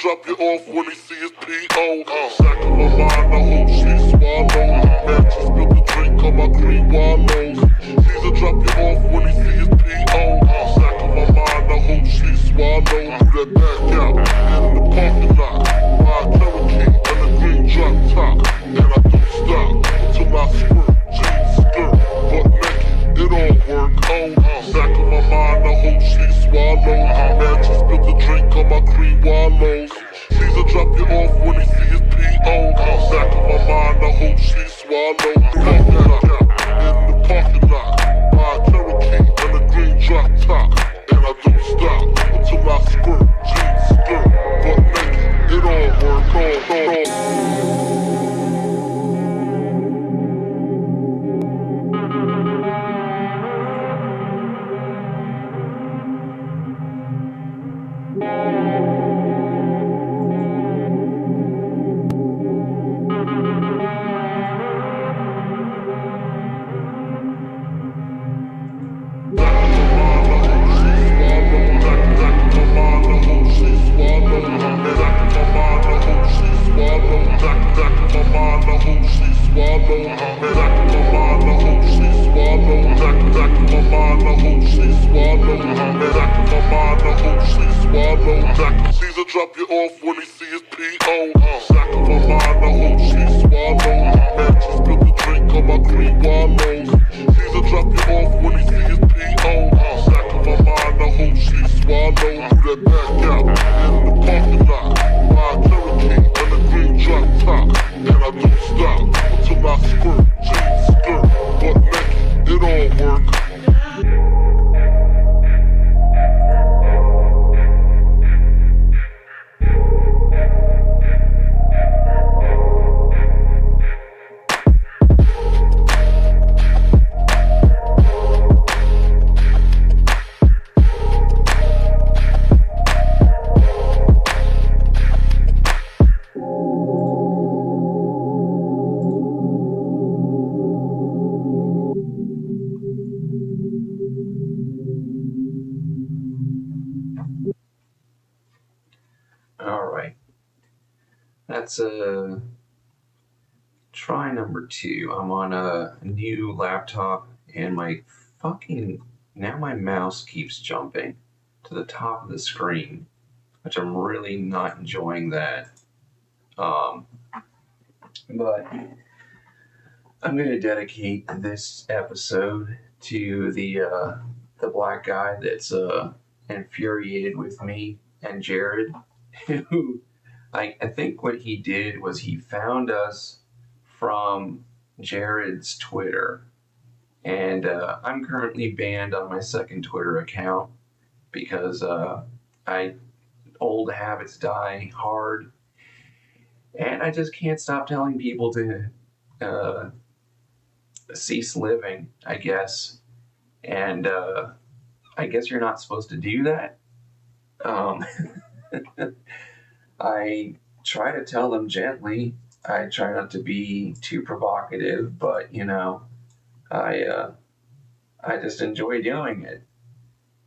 Drop you off when he see his P.O. Sack in my mind, I hope she swallow. Man, she spilled the drink on my cream wallows. Caesar drop you off when he see his P.O. Sack in my mind, I hope she swallow. Do that back out in the parking lot. Ride Cherokee and a green drop top. And I don't stop until I squirt. Jeans, skirt, butt naked, it all work. Sack in my mind, I hope she swallow. Man, she spilled the drink on my cream wallows. Caesar drop you off when he see his P.O. Sack in my mind, I hope she swallow. In the parking lot, ride Cherokee and a green drop top. And I don't stop until I squirt. Jeans, skirt, butt naked, it all work. Caesar drop you off when he see his P.O. Sack in my mind, I hope she swallow. Man, she spilled the drink on my cream wallows. Caesar drop you off when he see his P.O. Sack in my mind, I hope she swallow. Do that back out in the parking lot. Ride Cherokee and a green drop top. And I don't stop until I squirt. Jeans, skirt, butt naked, it all work. Alright, that's try number 2. I'm on a new laptop and now my mouse keeps jumping to the top of the screen, which I'm really not enjoying that. But I'm going to dedicate this episode to the black guy that's infuriated with me and Jared, who I think what he did was he found us from Jared's Twitter, and I'm currently banned on my second Twitter account because old habits die hard, and I just can't stop telling people to cease living, I guess. And I guess you're not supposed to do that. I try to tell them gently. I try not to be too provocative, but I just enjoy doing it.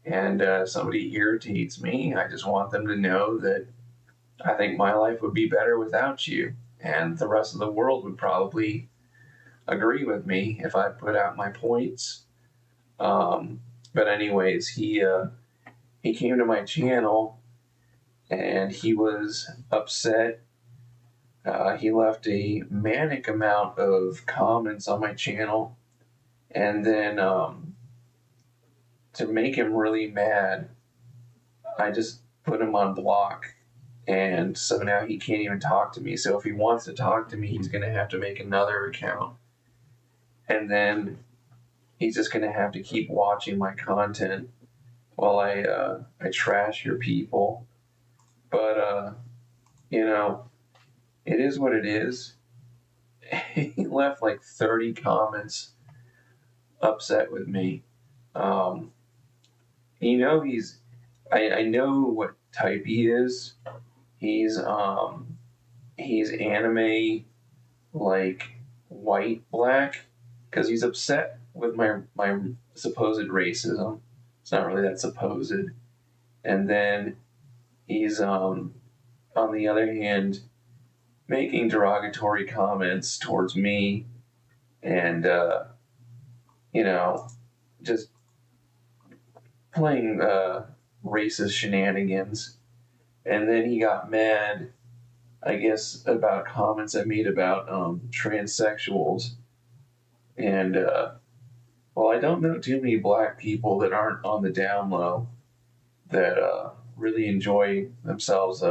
And somebody irritates me, I just want them to know that I think my life would be better without you, and the rest of the world would probably agree with me if I put out my points. But anyways, he came to my channel and he was upset. He left a manic amount of comments on my channel, and then to make him really mad, I just put him on block. And so now he can't even talk to me. So if he wants to talk to me, he's going to have to make another account. And then he's just going to have to keep watching my content while I trash your people. But, you know, it is what it is. He left like 30 comments upset with me. You know, I know what type he is. He's anime, like white black, because he's upset with my supposed racism. It's not really that supposed. And then he's on the other hand making derogatory comments towards me, and you know, just playing racist shenanigans. And then he got mad, I guess, about comments I made about transsexuals. And well, I don't know too many black people that aren't on the down low that really enjoy themselves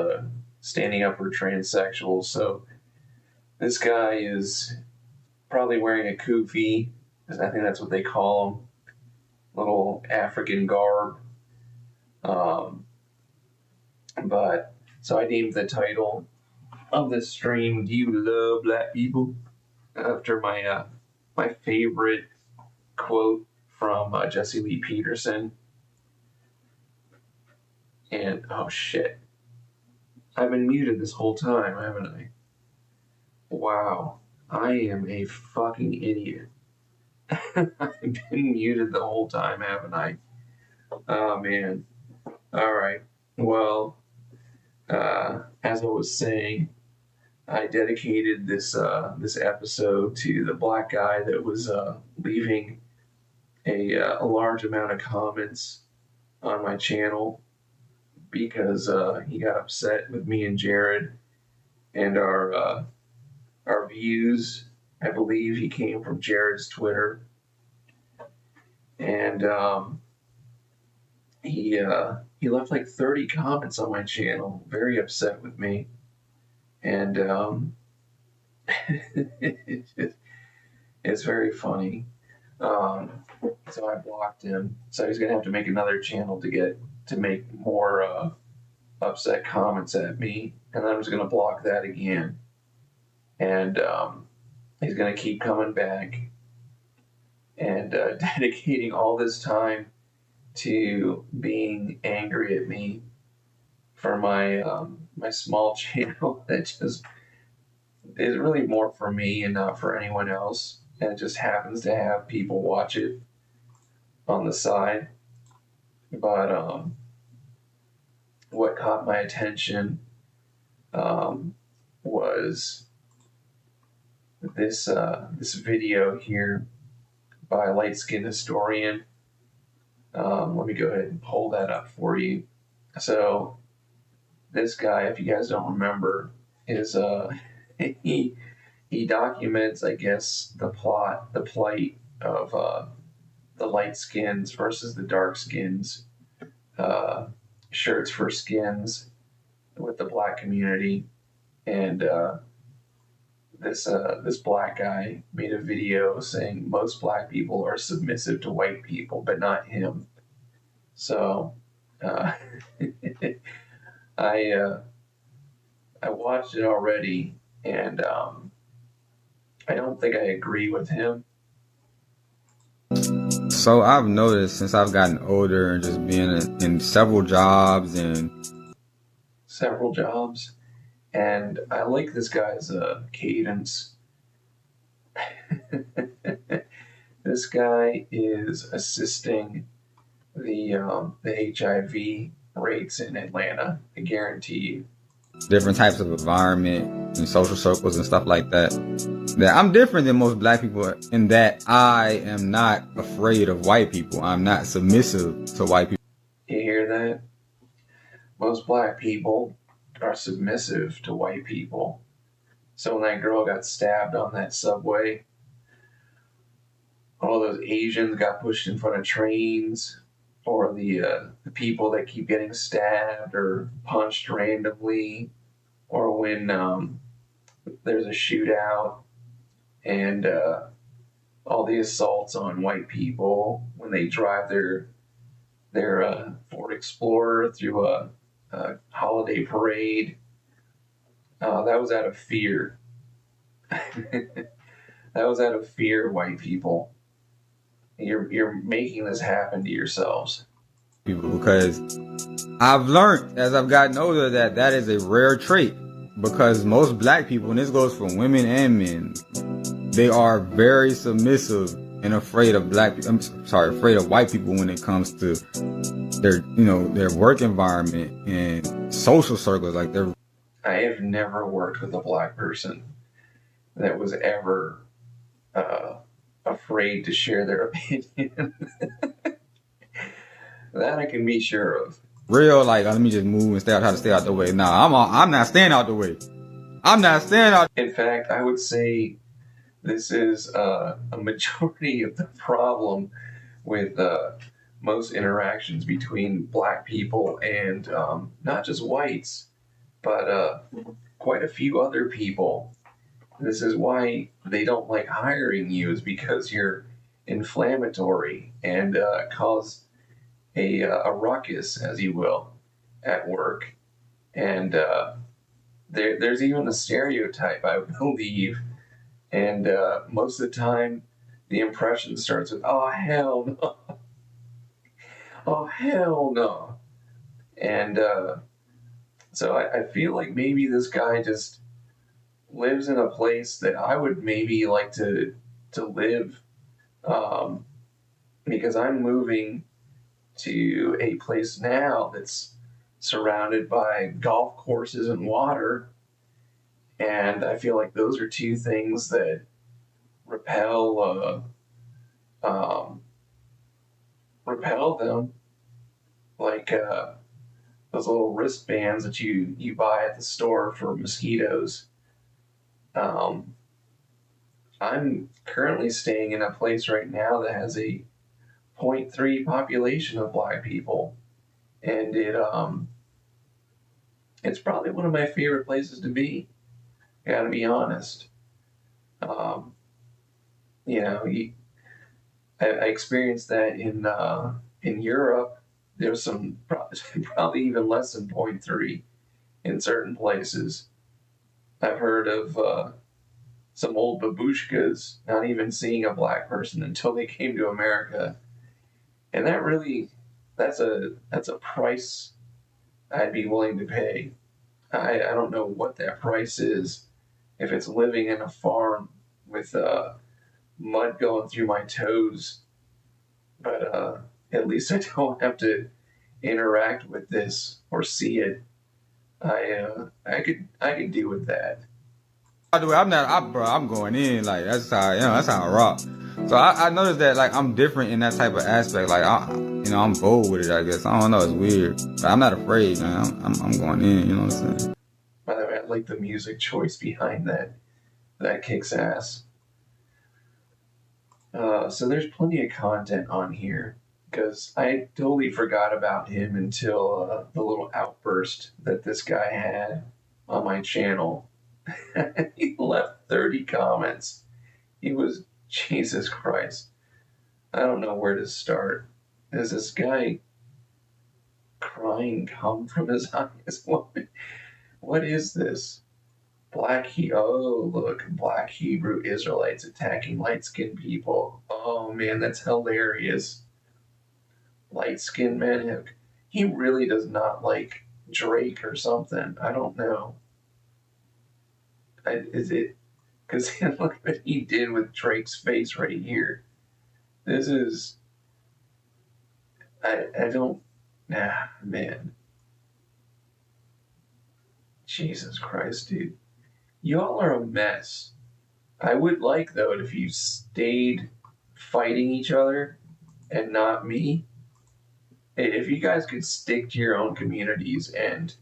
standing up for transsexuals. So this guy is probably wearing a kufi, I think that's what they call them, little African garb. But so I named the title of this stream, "Do You Love Black People?" after my favorite quote from Jesse Lee Peterson. And oh shit, I've been muted this whole time, haven't I? Wow, I am a fucking idiot. I've been muted the whole time, haven't I? Oh man. All right. Well, as I was saying, I dedicated this episode to the black guy that was leaving a large amount of comments on my channel because he got upset with me and Jared and our views. I believe he came from Jared's Twitter, and he left like 30 comments on my channel, very upset with me, and it's very funny. So I blocked him. So he's gonna have to make another channel to make more upset comments at me, and I'm just gonna block that again. And he's gonna keep coming back and dedicating all this time to being angry at me for my small channel that just is really more for me and not for anyone else, and it just happens to have people watch it on the side. But what caught my attention was this video here by Light Skin Historian. Let me go ahead and pull that up for you. So this guy, if you guys don't remember, is he documents, I guess, the plight of the light skins versus the dark skins, shirts for skins with the black community. And this black guy made a video saying most black people are submissive to white people, but not him. So I watched it already, and I don't think I agree with him. So I've noticed since I've gotten older and just being in several jobs, and I like this guy's cadence. This guy is assisting the HIV rates in Atlanta, I guarantee you. different types of environment and social circles and stuff like that. That I'm different than most black people in that I am not afraid of white people. I'm not submissive to white people. You hear that? Most black people are submissive to white people. So when that girl got stabbed on that subway, all those Asians got pushed in front of trains. or the people that keep getting stabbed or punched randomly, or when there's a shootout and all the assaults on white people when they drive their Ford Explorer through a holiday parade. That was out of fear. That was out of fear, white people. You're making this happen to yourselves. People, because I've learned as I've gotten older that is a rare trait. Because most black people, and this goes for women and men, they are very submissive and afraid of afraid of white people when it comes to their work environment and social circles. Like I have never worked with a black person that was ever afraid to share their opinion. That I can be sure of. Real, like, let me just move and try to stay out the way. Nah, I'm not staying out the way. I'm not staying out. In fact, I would say this is a majority of the problem with most interactions between black people and not just whites, but quite a few other people. This is why they don't like hiring you, is because you're inflammatory and cause a ruckus, as you will, at work. And there's even a stereotype, I believe, and most of the time the impression starts with, oh, hell no. Oh, hell no. And so I feel like maybe this guy just lives in a place that I would maybe like to live, because I'm moving to a place now that's surrounded by golf courses and water, and I feel like those are two things that repel them, like those little wristbands that you buy at the store for mosquitoes. I'm currently staying in a place right now that has a 0.3 population of black people, and it's probably one of my favorite places to be. I gotta be honest. You know, I experienced that in Europe. There was some probably even less than 0.3 in certain places. I've heard of some old babushkas not even seeing a black person until they came to America, and that's a price I'd be willing to pay. I don't know what that price is. If it's living in a farm with mud going through my toes, but at least I don't have to interact with this or see it. I could do with that. By the way, I'm going in, like, that's how, that's how I rock. So I noticed that, like, I'm different in that type of aspect. Like, I'm bold with it, I guess. I don't know, it's weird. But I'm not afraid, man. I'm going in, you know what I'm saying? By the way, I like the music choice behind that. That kicks ass. So there's plenty of content on here, because I totally forgot about him until the little outburst that this guy had on my channel. He left 30 comments. He was, Jesus Christ. I don't know where to start. Is this guy crying cum from his eyes? What is this? Black Hebrew Israelites attacking light-skinned people. Oh man, that's hilarious. Light-skinned men he really does not like Drake or something. I don't know. Is it because look what he did with Drake's face right here. This is I don't man. Jesus Christ, dude. Y'all are a mess. I would like, though, if you stayed fighting each other and not me. If you guys could stick to your own communities and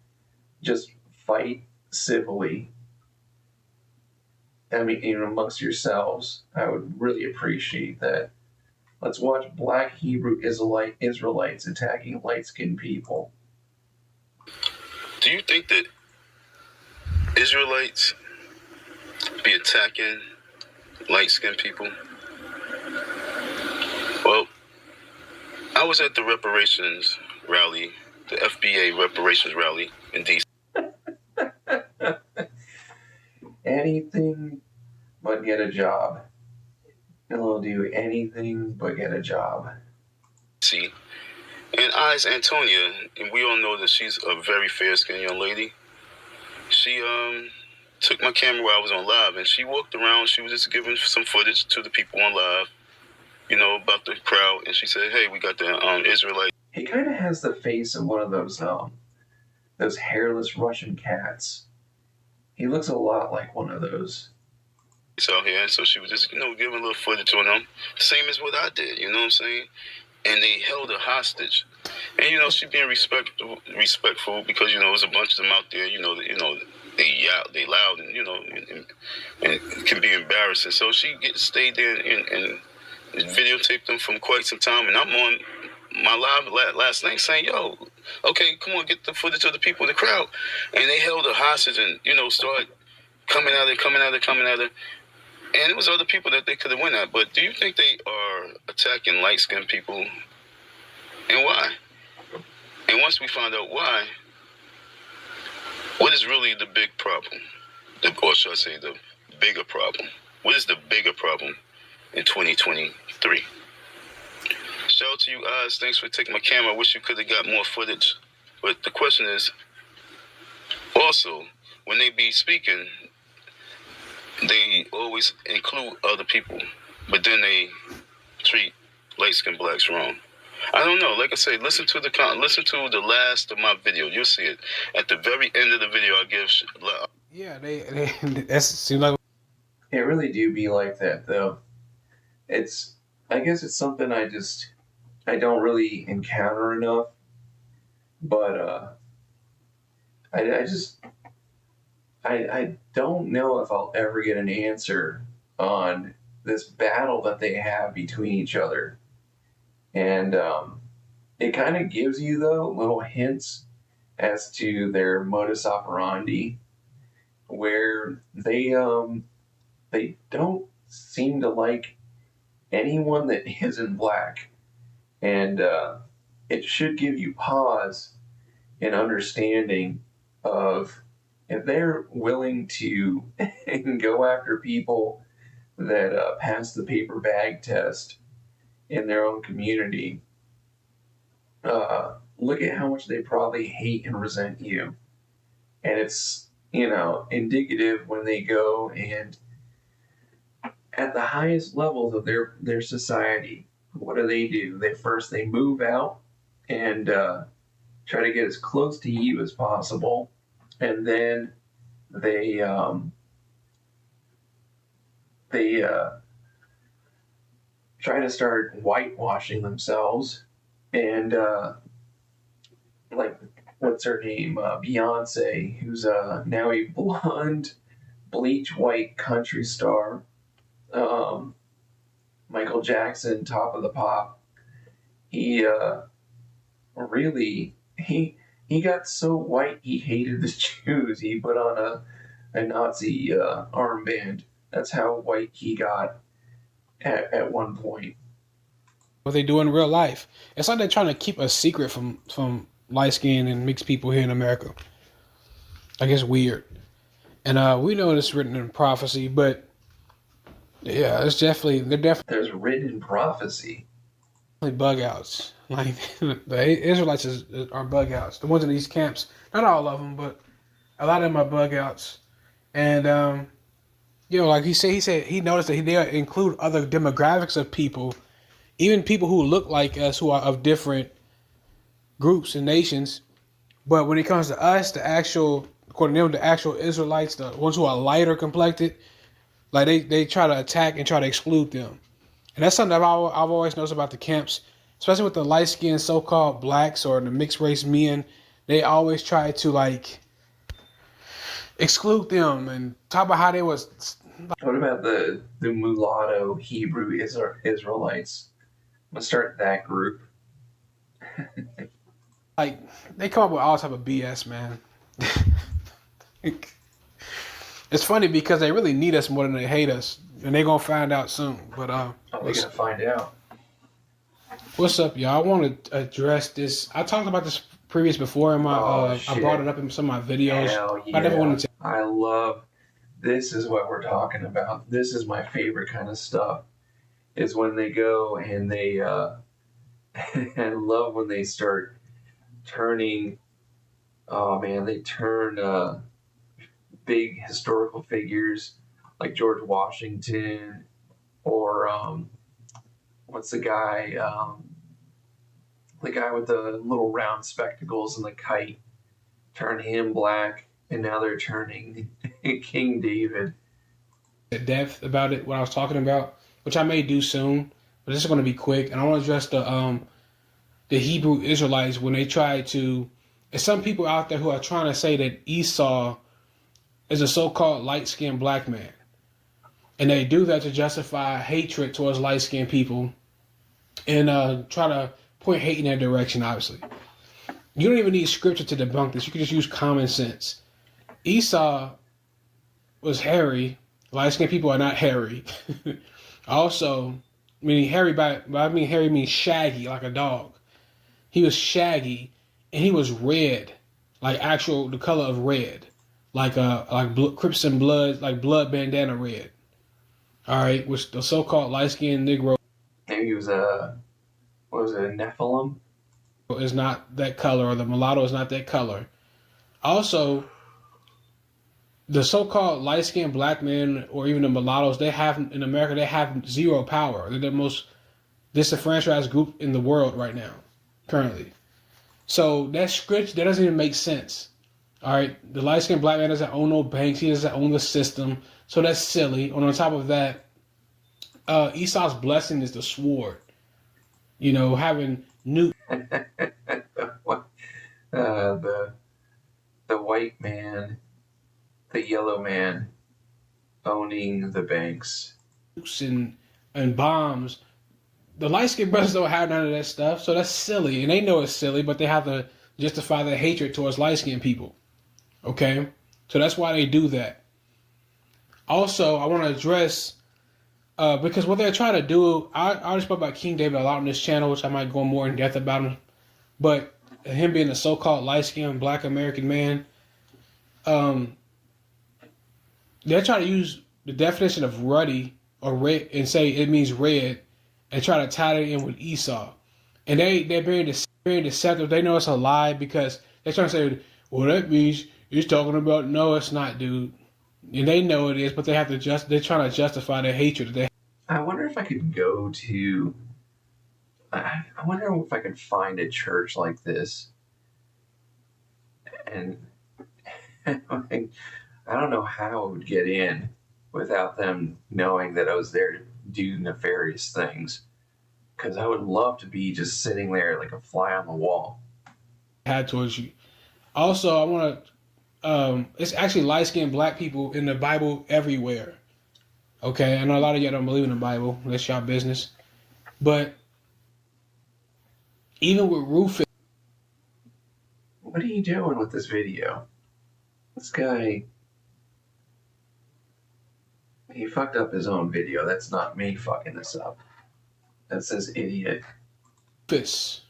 just fight civilly, I mean, even amongst yourselves, I would really appreciate that. Let's watch black Hebrew Israelites attacking light-skinned people. Do you think that Israelites be attacking light-skinned people? Well, I was at the reparations rally, the FBA reparations rally in D.C. Anything but get a job. They'll do anything but get a job. See, and Eyes Antonia, and we all know that she's a very fair-skinned young lady. She took my camera while I was on live, and she walked around. She was just giving some footage to the people on live, you know, about the crowd. And she said, "Hey, we got the Israelite." He kind of has the face of one of those hairless Russian cats. He looks a lot like one of those. Out here, so she was just, you know, giving a little footage on them, same as what I did. You know what I'm saying? And they held her hostage, and you know she being respectful because you know there's a bunch of them out there. You know they loud, and you know and it can be embarrassing. So she stayed there and videotaped them from quite some time. And I'm on my live last night saying, "Yo, okay, come on, get the footage of the people in the crowd," and they held her hostage and you know started coming at her. And it was other people that they could have went at. But do you think they are attacking light-skinned people? And why? And once we find out why, what is really the big problem? Or should I say the bigger problem? What is the bigger problem in 2023? Shout out to you guys. Thanks for taking my camera. I wish you could have got more footage. But the question is, also, when they be speaking, they always include other people, but then they treat light-skinned blacks wrong. I don't know. Like I say, listen to the last of my video. You'll see it at the very end of the video. I give. Yeah, they that seems like It really do be like that though. I guess it's something I don't really encounter enough, but I don't know if I'll ever get an answer on this battle that they have between each other. And it kind of gives you, though, little hints as to their modus operandi, where they don't seem to like anyone that isn't black. And it should give you pause in understanding of if they're willing to go after people that pass the paper bag test in their own community, look at how much they probably hate and resent you. And it's, indicative when they go and at the highest levels of their society, what do? They move out and try to get as close to you as possible. And then they try to start whitewashing themselves, and like what's her name, Beyonce, who's now a blonde, bleach white country star. Michael Jackson, Top of the Pop. He he got so white he hated the Jews. He put on a Nazi armband. That's how white he got at one point. what they do in real life. It's like they're trying to keep a secret from light skinned and mixed people here in America. I guess weird. And we know it's written in prophecy, but yeah, they're definitely There's written prophecy. bug outs. Like the Israelites are bug outs. The ones in these camps, not all of them, but a lot of them are bug outs. And like he said he noticed that they include other demographics of people, even people who look like us, who are of different groups and nations. But when it comes to us, according to them, the actual Israelites, the ones who are lighter complected, like they try to attack and try to exclude them. And that's something I've always noticed about the camps, especially with the light-skinned so-called blacks or the mixed race men. They always try to like exclude them and talk about how they was. What about the mulatto Hebrew Israelites? gonna start that group. Like, they come up with all type of BS, man. It's funny because they really need us more than they hate us, and they're gonna find out soon. But We're gonna find out. what's up, y'all? I want to address this. I talked about this before in my. I brought it up in some of my videos. Hell yeah. I never wanted to. I love. This is what we're talking about. This is my favorite kind of stuff. Is when they go and they. I love when they start turning. Oh man, they turn big historical figures like George Washington or what's the guy? The guy with the little round spectacles and the kite. Turn him black, and now they're turning King David. Depth about it, what I was talking about, which I may do soon, but this is going to be quick. And I want to address the Hebrew Israelites when they try to. There's some people out there who are trying to say that Esau is a so-called light-skinned black man, and they do that to justify hatred towards light-skinned people and try to point hate in that direction. Obviously, you don't even need scripture to debunk this. You can just use common sense. Esau was hairy. Light-skinned people are not hairy. Also, meaning hairy by I mean hairy means shaggy, like a dog. He was shaggy, and he was red, like the color of red, like Crips and Blood, like blood bandana red. All right, which the so-called light-skinned Negro. Maybe he was a Nephilim? Is not that color, or the mulatto is not that color. Also, the so-called light-skinned black men, or even the mulattoes, in America, they have zero power. They're the most disenfranchised group in the world right now, currently. So that script, that doesn't even make sense. All right, the light-skinned black man doesn't own no banks. He doesn't own the system. So that's silly. And on top of that, Esau's blessing is the sword. You know, having new. The white man, the yellow man, owning the banks And bombs. The light-skinned brothers don't have none of that stuff, so that's silly. And they know it's silly, but they have to justify their hatred towards light-skinned people. Okay? So that's why they do that. Also, I want to address, because what they're trying to do, I already spoke about King David a lot on this channel, which I might go more in depth about him. But him being a so-called light-skinned black American man, they're trying to use the definition of ruddy or red and say it means red and try to tie it in with Esau. And they're very deceptive. They know it's a lie because they're trying to say, well, that means he's talking about, no, it's not, dude. And they know it is, but they're trying to justify their hatred. I wonder if I could go to. I wonder if I could find a church like this, and I don't know how I would get in without them knowing that I was there to do nefarious things. Because I would love to be just sitting there like a fly on the wall. Had towards you. Also, I want to. It's actually light-skinned black people in the Bible everywhere. Okay, I know a lot of y'all don't believe in the Bible. That's y'all business. But even with Rufus. What are you doing with this video? This guy, he fucked up his own video. That's not me fucking this up. That says idiot. Rufus.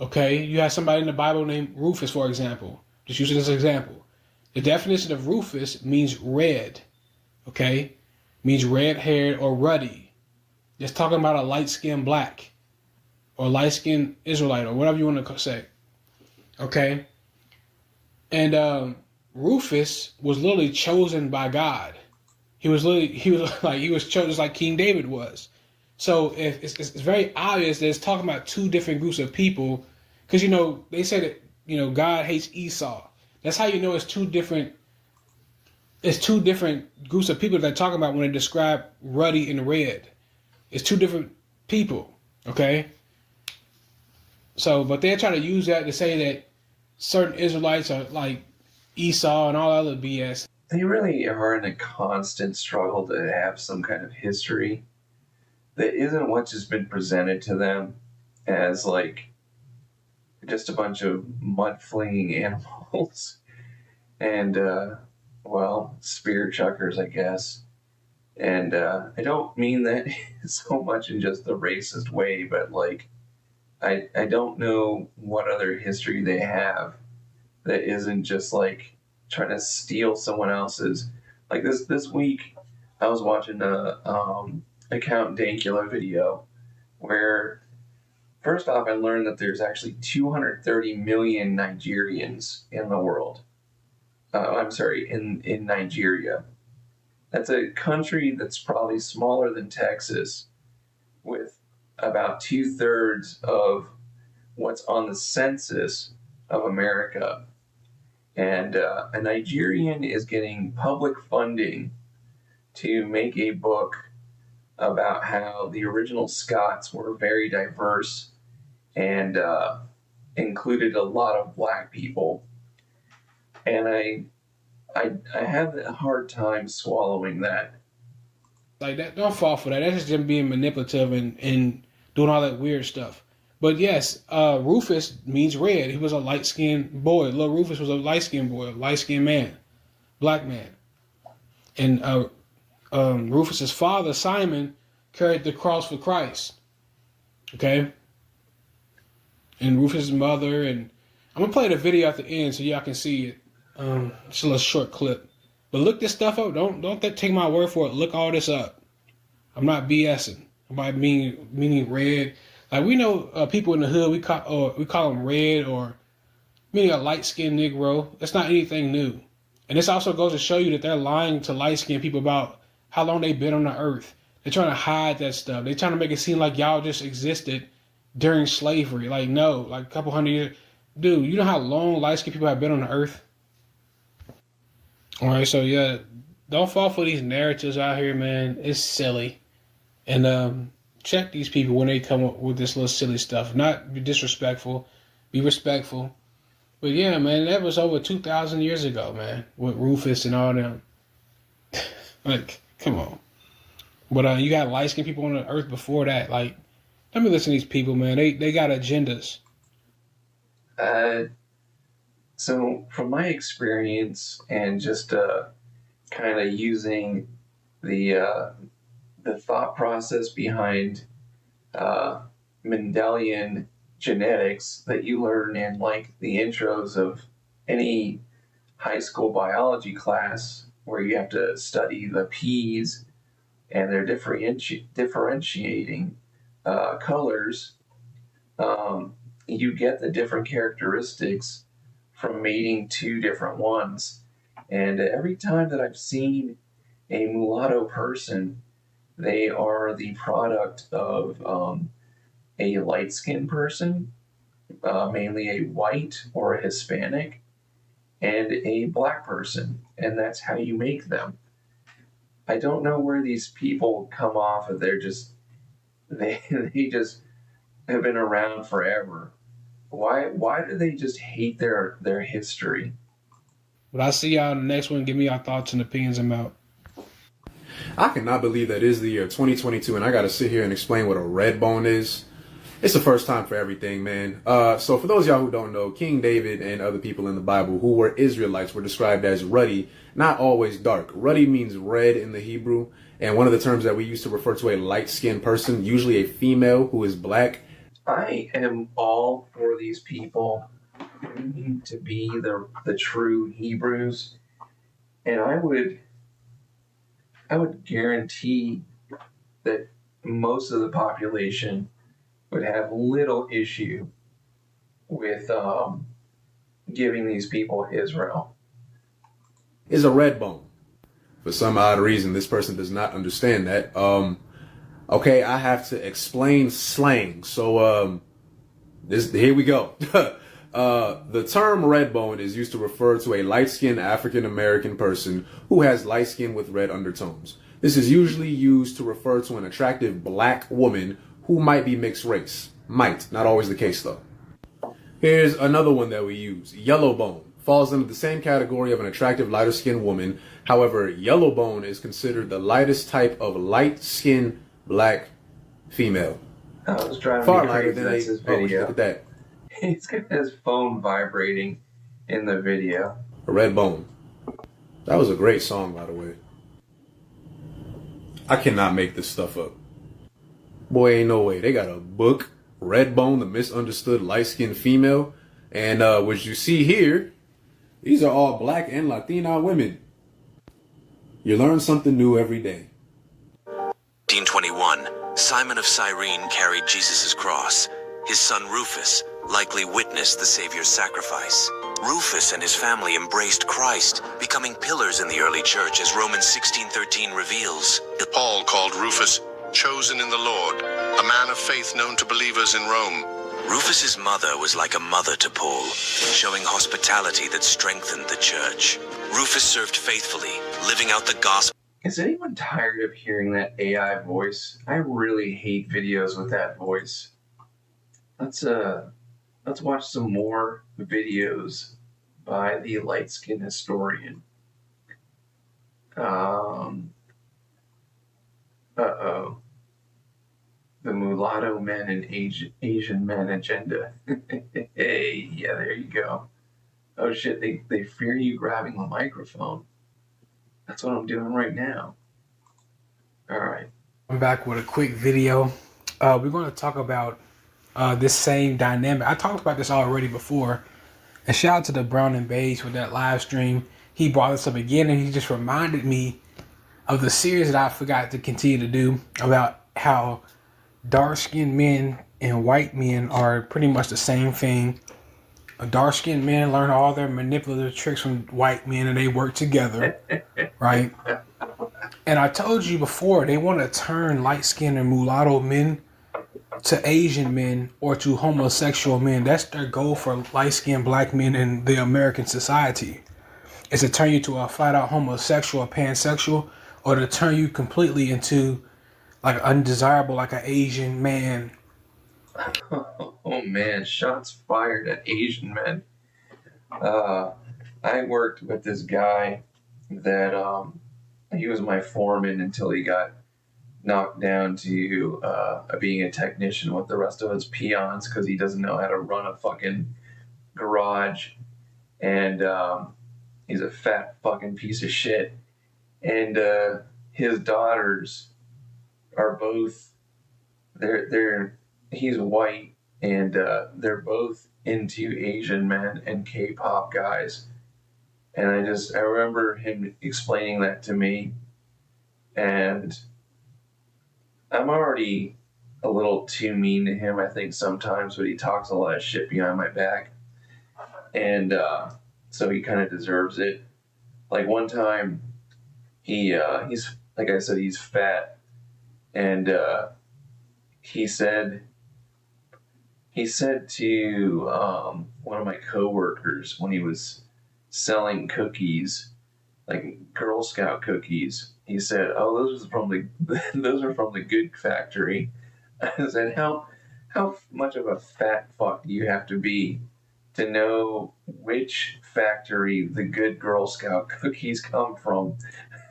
Okay, you have somebody in the Bible named Rufus, for example. Just use it as an example. The definition of Rufus means red. Okay? Means red-haired or ruddy. Just talking about a light-skinned black. Or light-skinned Israelite, or whatever you want to say. Okay? And Rufus was literally chosen by God. He was chosen just like King David was. So if it's very obvious that it's talking about two different groups of people, because they say that God hates Esau. That's how you know it's two different. It's two different groups of people that they're talking about when they describe ruddy and red. It's two different people. Okay. So, but they're trying to use that to say that certain Israelites are like Esau and all other BS. They really are in a constant struggle to have some kind of history that isn't what's just been presented to them. as like just a bunch of mud flinging animals and well, spear chuckers, I guess. And I don't mean that so much in just the racist way, but like I don't know what other history they have that isn't just like trying to steal someone else's. Like this week, I was watching a Count Dankula video where first off I learned that there's actually 230 million Nigerians in the world. I'm sorry, in Nigeria. That's a country that's probably smaller than Texas, with about 2/3 of what's on the census of America. And a Nigerian is getting public funding to make a book about how the original Scots were very diverse and included a lot of black people. And I have a hard time swallowing that. Like that, don't fall for that. That's just them being manipulative and doing all that weird stuff. But yes, Rufus means red. He was a light skinned boy. Little Rufus was a light skinned boy, a light skinned man, black man. And Rufus's father, Simon, carried the cross for Christ. Okay? And Rufus's mother, and I'm gonna play the video at the end so y'all can see it. Just a little short clip. But look this stuff up. Don't take my word for it. Look all this up. I'm not BSing about meaning red. Like we know people in the hood, we call them red or meaning a light skinned Negro. That's not anything new. And this also goes to show you that they're lying to light skinned people about how long they've been on the earth. They're trying to hide that stuff. They're trying to make it seem like y'all just existed during slavery. Like no, like a couple hundred years. Dude, you know how long light skinned people have been on the earth? All right, so yeah, don't fall for these narratives out here, man. It's silly. And check these people when they come up with this little silly stuff. Not be disrespectful, be respectful. But yeah, man, that was over 2,000 years ago, man, with Rufus and all them. Like, come on. But you got light-skinned people on the earth before that. Like, let me listen to these people, man. They got agendas. So from my experience and just kind of using the thought process behind Mendelian genetics that you learn in like the intros of any high school biology class where you have to study the P's and their differentiating colors, you get the different characteristics from mating two different ones. And every time that I've seen a mulatto person, they are the product of a light-skinned person, mainly a white or a Hispanic, and a black person. And that's how you make them. I don't know where these people come off of. They just have been around forever. Why do they just hate their history? But I'll see y'all in the next one. Give me your thoughts and opinions. I'm out. I cannot believe that it is the year 2022 and I got to sit here and explain what a red bone is. It's the first time for everything, man. So for those of y'all who don't know, King David and other people in the Bible who were Israelites were described as ruddy, not always dark. Ruddy means red in the Hebrew. And one of the terms that we use to refer to a light-skinned person, usually a female who is black. I am all for these people claiming to be the true Hebrews, and I would guarantee that most of the population would have little issue with giving these people Israel. Is a red bone. For some odd reason, this person does not understand that. Okay, I have to explain slang. So here we go. The term red bone is used to refer to a light-skinned African-American person who has light skin with red undertones. This is usually used to refer to an attractive black woman who might be mixed race. Might, not always the case though. Here's another one that we use. Yellow bone falls into the same category of an attractive lighter-skinned woman. However, yellow bone is considered the lightest type of light-skinned black female. I was driving Far me lighter crazy. than That's a. his Oh, video. look at that. He's got his phone vibrating in the video. A red bone. That was a great song, by the way. I cannot make this stuff up. Boy, ain't no way. They got a book, Redbone, the misunderstood light-skinned female. And what you see here, these are all black and Latina women. You learn something new every day. 1921, Simon of Cyrene carried Jesus' cross. His son Rufus likely witnessed the Savior's sacrifice. Rufus and his family embraced Christ, becoming pillars in the early church, as Romans 16:13 reveals. Paul called Rufus chosen in the Lord, a man of faith known to believers in Rome. Rufus's mother was like a mother to Paul, showing hospitality that strengthened the church. Rufus served faithfully, living out the gospel. Is anyone tired of hearing that AI voice? I really hate videos with that voice. Let's watch some more videos by the light skin historian. The mulatto men and Asian men agenda. Hey, yeah, there you go. Oh shit, they fear you grabbing the microphone. That's what I'm doing right now. All right. I'm back with a quick video. We're going to talk about this same dynamic. I talked about this already before. And shout out to the Brown and Beige with that live stream. He brought this up again, and he just reminded me of the series that I forgot to continue to do about how dark-skinned men and white men are pretty much the same thing. Dark-skinned men learn all their manipulative tricks from white men, and they work together, right? And I told you before, they want to turn light-skinned and mulatto men to Asian men or to homosexual men. That's their goal for light-skinned black men in the American society, is to turn you to a flat-out homosexual, pansexual, or to turn you completely into like undesirable, like an Asian man. Oh man, shots fired at Asian men. I worked with this guy that he was my foreman until he got knocked down to being a technician with the rest of his peons because he doesn't know how to run a fucking garage, and he's a fat fucking piece of shit. And his daughters are both he's white, and they're both into Asian men and K-pop guys. And I remember him explaining that to me, and I'm already a little too mean to him, I think, sometimes, but he talks a lot of shit behind my back. And so he kind of deserves it. Like one time, he's, like I said, he's fat. And he said to one of my coworkers when he was selling cookies, like Girl Scout cookies, he said, "Oh, those are from the Good Factory." I said, "How much of a fat fuck do you have to be to know which factory the good Girl Scout cookies come from?"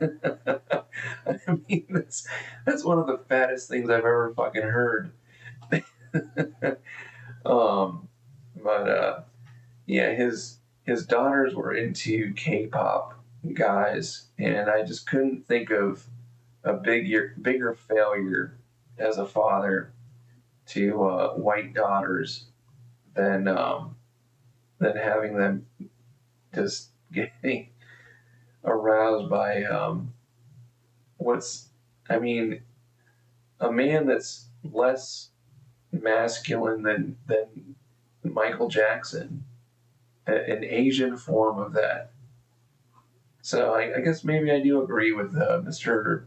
I mean, that's one of the fattest things I've ever fucking heard. Yeah, his daughters were into K-pop guys, and I just couldn't think of a bigger failure as a father to white daughters than having them just getting aroused by a man that's less masculine than Michael Jackson, an Asian form of that. So I guess maybe I do agree with Mr.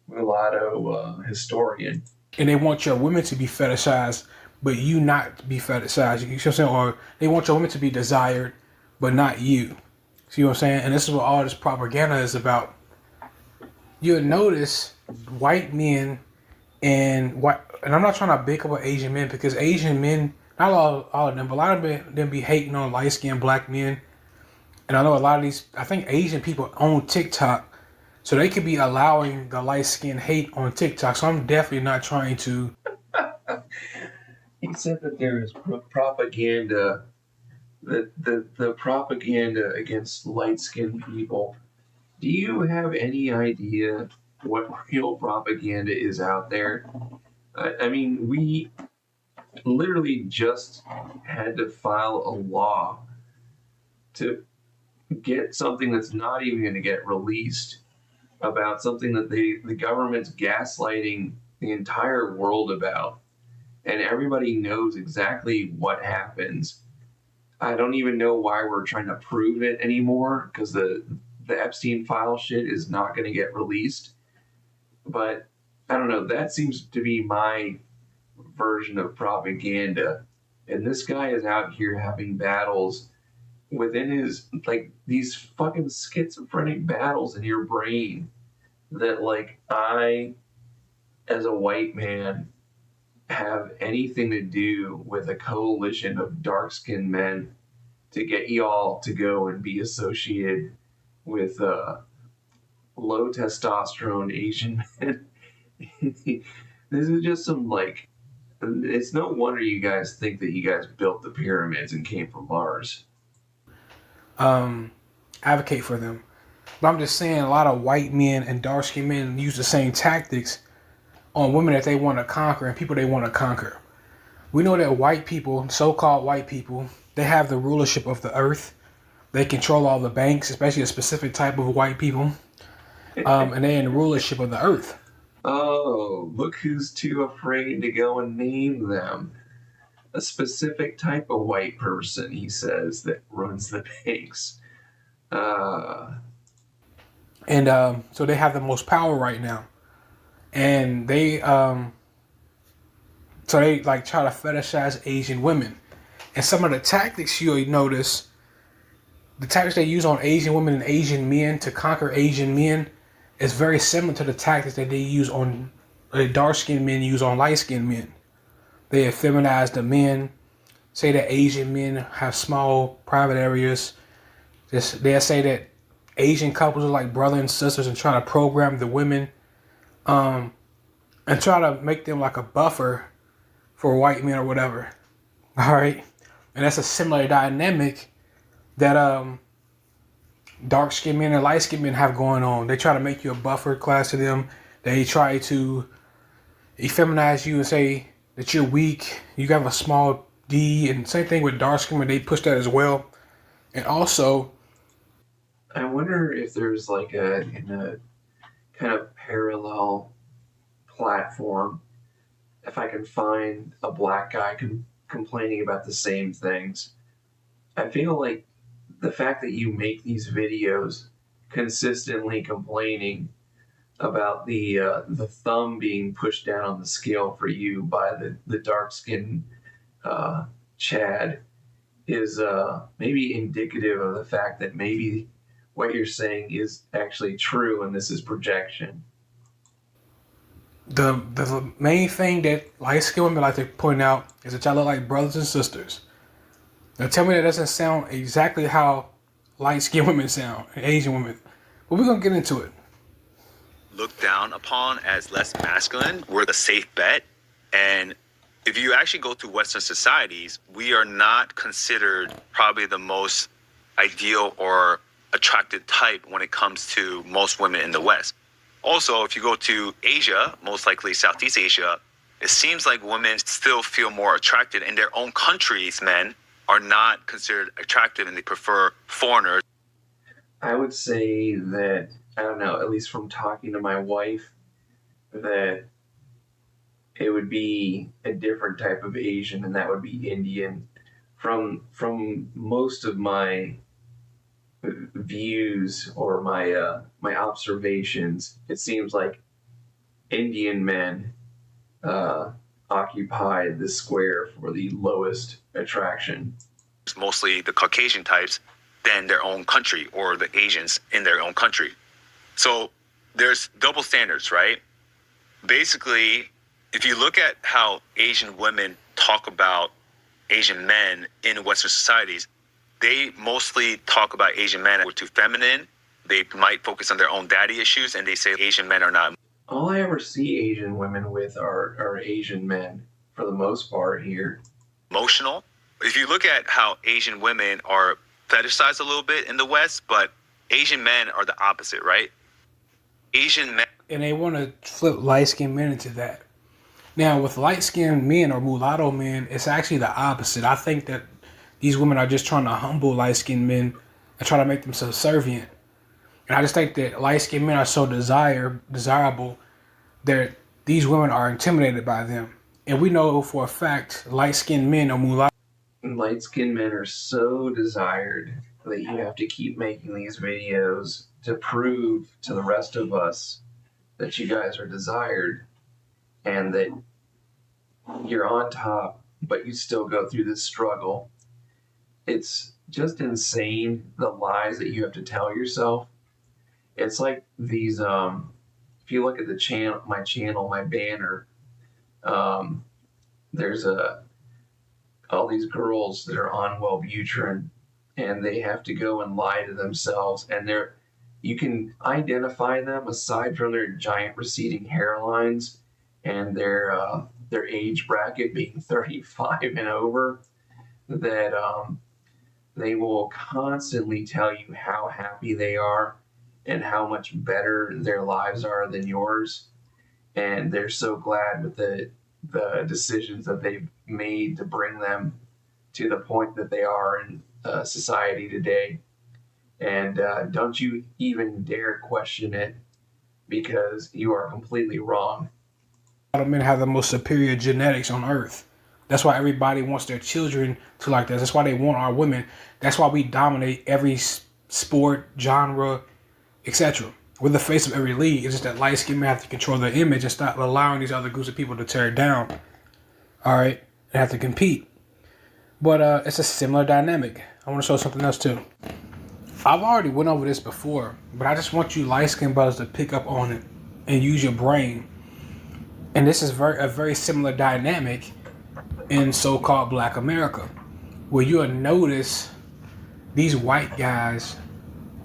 Mulatto historian. And they want your women to be fetishized, but you not to be fetishized. You see what I'm saying? Or they want your women to be desired, but not you. See what I'm saying? And this is what all this propaganda is about. You'll notice white men and I'm not trying to big up Asian men, because Asian men, not all of them, but a lot of them be hating on light-skinned black men. And I know a lot of these, I think Asian people own TikTok, so they could be allowing the light-skinned hate on TikTok. So I'm definitely not trying to He said that there is propaganda, the propaganda against light-skinned people. Do you have any idea what real propaganda is out there? I mean, we literally just had to file a law to get something that's not even going to get released about something that the government's gaslighting the entire world about, and everybody knows exactly what happens. I don't even know why we're trying to prove it anymore, because the Epstein file shit is not going to get released. But I don't know, that seems to be my version of propaganda. And this guy is out here having battles within his, like, these fucking schizophrenic battles in your brain that, like, I, as a white man, have anything to do with a coalition of dark-skinned men to get y'all to go and be associated with low testosterone Asian men. This is just some, like, it's no wonder you guys think that you guys built the pyramids and came from Mars. Advocate for them. But I'm just saying a lot of white men and dark skinned men use the same tactics on women that they want to conquer and people they want to conquer. We know that white people, so-called white people, they have the rulership of the earth. They control all the banks, especially a specific type of white people. And they're in the rulership of the earth. Oh, look who's too afraid to go and name them. A specific type of white person, he says, that runs the banks. And so they have the most power right now. And they like try to fetishize Asian women. And some of the tactics you'll notice, the tactics they use on Asian women and Asian men to conquer Asian men is very similar to the tactics that they use on dark-skinned men use on light-skinned men. They feminize the men, say that Asian men have small private areas. They'll say that Asian couples are like brother and sisters and try to program the women and try to make them like a buffer for white men or whatever. All right. And that's a similar dynamic that dark-skinned men and light-skinned men have going on. They try to make you a buffer class to them. They try to effeminize you and say that you're weak. You have a small D. And same thing with dark-skinned men. They push that as well. And also, I wonder if there's like a kind of parallel platform, if I can find a black guy complaining about the same things. I feel like the fact that you make these videos consistently complaining about the thumb being pushed down on the scale for you by the dark skinned Chad is maybe indicative of the fact that maybe what you're saying is actually true and this is projection. the main thing that light-skinned women like to point out is that y'all look like brothers and sisters. Now tell me that doesn't sound exactly how light-skinned women sound, and Asian women. But we're going to get into it. Looked down upon as less masculine, we're the safe bet. And if you actually go through Western societies, we are not considered probably the most ideal or attractive type when it comes to most women in the West. Also, if you go to Asia, most likely Southeast Asia, it seems like women still feel more attracted in their own countries. Men are not considered attractive and they prefer foreigners. I would say that, I don't know, at least from talking to my wife, that it would be a different type of Asian, and that would be Indian. From most of my views or my observations, it seems like Indian men occupy the square for the lowest attraction. Mostly the Caucasian types than their own country or the Asians in their own country. So there's double standards, right? Basically, if you look at how Asian women talk about Asian men in Western societies, they mostly talk about Asian men who are too feminine. They might focus on their own daddy issues, and they say Asian men are not. All I ever see Asian women with are Asian men. for the most part here. Emotional. If you look at how Asian women are fetishized a little bit in the West, but Asian men are the opposite, right? Asian men. And they want to flip light-skinned men into that. Now, with light-skinned men or mulatto men, it's actually the opposite. I think that these women are just trying to humble light-skinned men and try to make them subservient. And I just think that light-skinned men are so desirable that these women are intimidated by them. And we know for a fact light-skinned men or mulatto. Light-skinned men are so desired that you have to keep making these videos to prove to the rest of us that you guys are desired and that you're on top, but you still go through this struggle. It's just insane, the lies that you have to tell yourself. It's like these, if you look at the channel, my banner, there's all these girls that are on Wellbutrin, and they have to go and lie to themselves, and you can identify them aside from their giant receding hairlines and their age bracket being 35 and over, that they will constantly tell you how happy they are and how much better their lives are than yours, and they're so glad with the decisions that they've made to bring them to the point that they are in society today. And don't you even dare question it, because you are completely wrong. A lot of men have the most superior genetics on earth. That's why everybody wants their children to like this. That's why they want our women. That's why we dominate every sport, genre, etc. We're the face of every league. It's just that light-skinned men have to control their image and stop allowing these other groups of people to tear it down. All right? They have to compete. But it's a similar dynamic. I want to show something else too. I've already went over this before, but I just want you light-skinned brothers to pick up on it and use your brain. And this is a very similar dynamic in so-called Black America, where you'll notice these white guys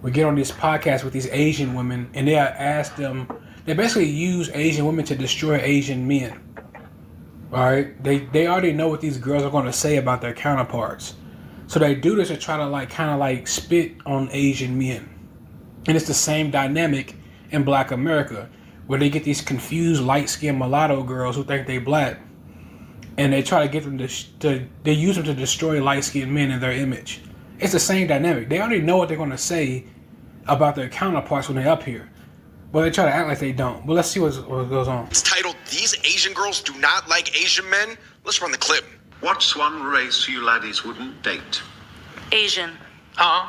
will get on this podcast with these Asian women, and they'll ask them, they basically use Asian women to destroy Asian men. All right? They already know what these girls are going to say about their counterparts. So they do this to try to kind of spit on Asian men. And it's the same dynamic in Black America, where they get these confused light-skinned mulatto girls who think they black, and they try to get them they use them to destroy light-skinned men in their image. It's the same dynamic. They already know what they're going to say about their counterparts when they're up here, but they try to act like they don't. But let's see what goes on. It's titled, "These Asian Girls Do Not Like Asian Men." Let's run the clip. What's one race you laddies wouldn't date? Asian. Uh-huh.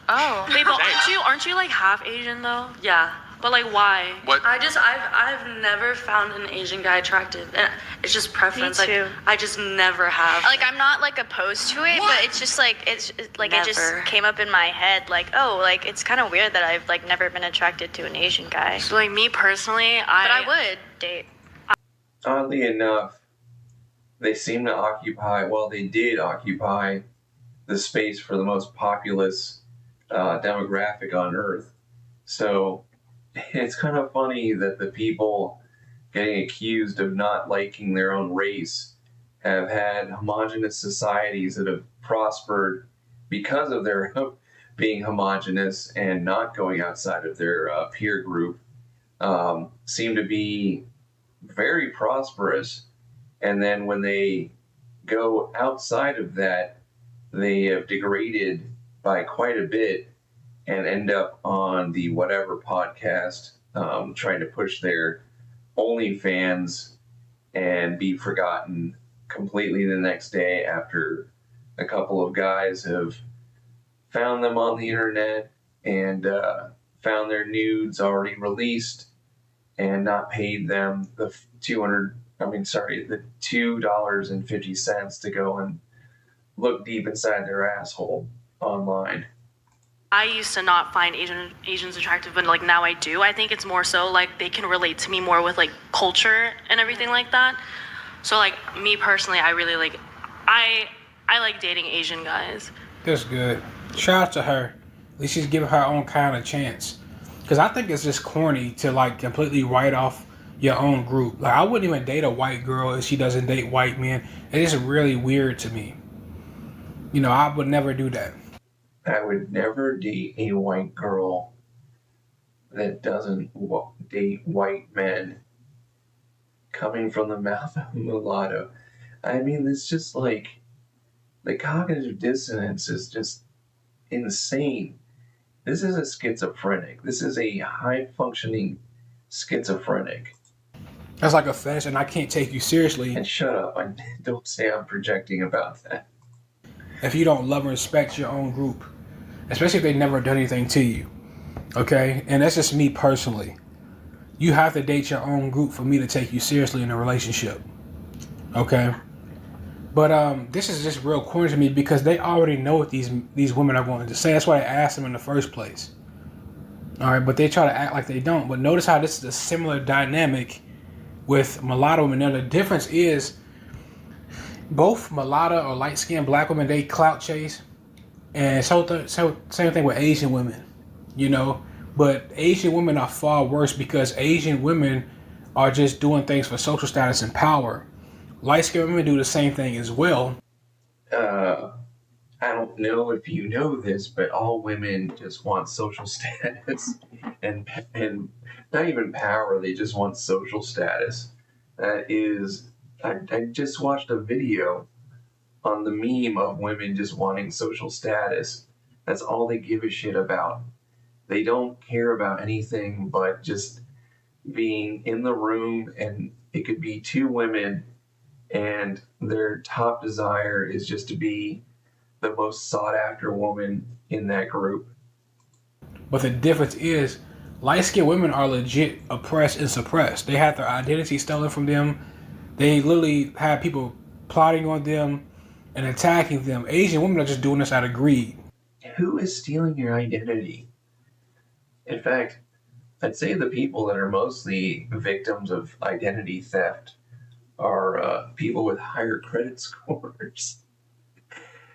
Oh. Wait, but aren't you like half Asian though? Yeah. But why? What? I've never found an Asian guy attractive. And it's just preference. Me too. I just never have. I'm not opposed to it, but it's just it just came up in my head it's kind of weird that I've never been attracted to an Asian guy. So me personally, but I would date. Oddly enough, they seem to they did occupy the space for the most populous demographic on Earth. So it's kind of funny that the people getting accused of not liking their own race have had homogenous societies that have prospered because of their being homogenous and not going outside of their peer group, seem to be very prosperous. And then when they go outside of that, they have degraded by quite a bit and end up on the whatever podcast, trying to push their OnlyFans and be forgotten completely the next day after a couple of guys have found them on the internet and found their nudes already released and not paid them the $2.50 to go and look deep inside their asshole online. I used to not find Asians attractive, but now I do. I think it's more so they can relate to me more with culture and everything like that. So me personally, I really I like dating Asian guys. That's good. Shout out to her. At least she's giving her own kind a chance. Because I think it's just corny to completely write off your own group. Like I wouldn't even date a white girl if she doesn't date white men. It's just really weird to me. You know, I would never do that. I would never date a white girl that doesn't date white men. Coming from the mouth of a mulatto. I mean, it's just like the cognitive dissonance is just insane. This is a schizophrenic. This is a high-functioning schizophrenic. That's like a fetish, and I can't take you seriously. And shut up. Don't say I'm projecting about that. If you don't love and respect your own group, especially if they never done anything to you, okay? And that's just me personally. You have to date your own group for me to take you seriously in a relationship, okay? But this is just real corny to me because they already know what these women are going to say. That's why I asked them in the first place. All right, but they try to act like they don't. But notice how this is a similar dynamic with mulatto women. Now the difference is both mulatto or light-skinned black women, they clout chase, and so same thing with Asian women, you know. But Asian women are far worse because Asian women are just doing things for social status and power. Light-skinned women do the same thing as well. I don't know if you know this, but all women just want social status and not even power. They just want social status. That is, I just watched a video on the meme of women just wanting social status. That's all they give a shit about. They don't care about anything but just being in the room, and it could be two women, and their top desire is just to be the most sought-after woman in that group. But the difference is, light-skinned women are legit oppressed and suppressed. They have their identity stolen from them. They literally have people plotting on them and attacking them. Asian women are just doing this out of greed. Who is stealing your identity? In fact, I'd say the people that are mostly victims of identity theft are people with higher credit scores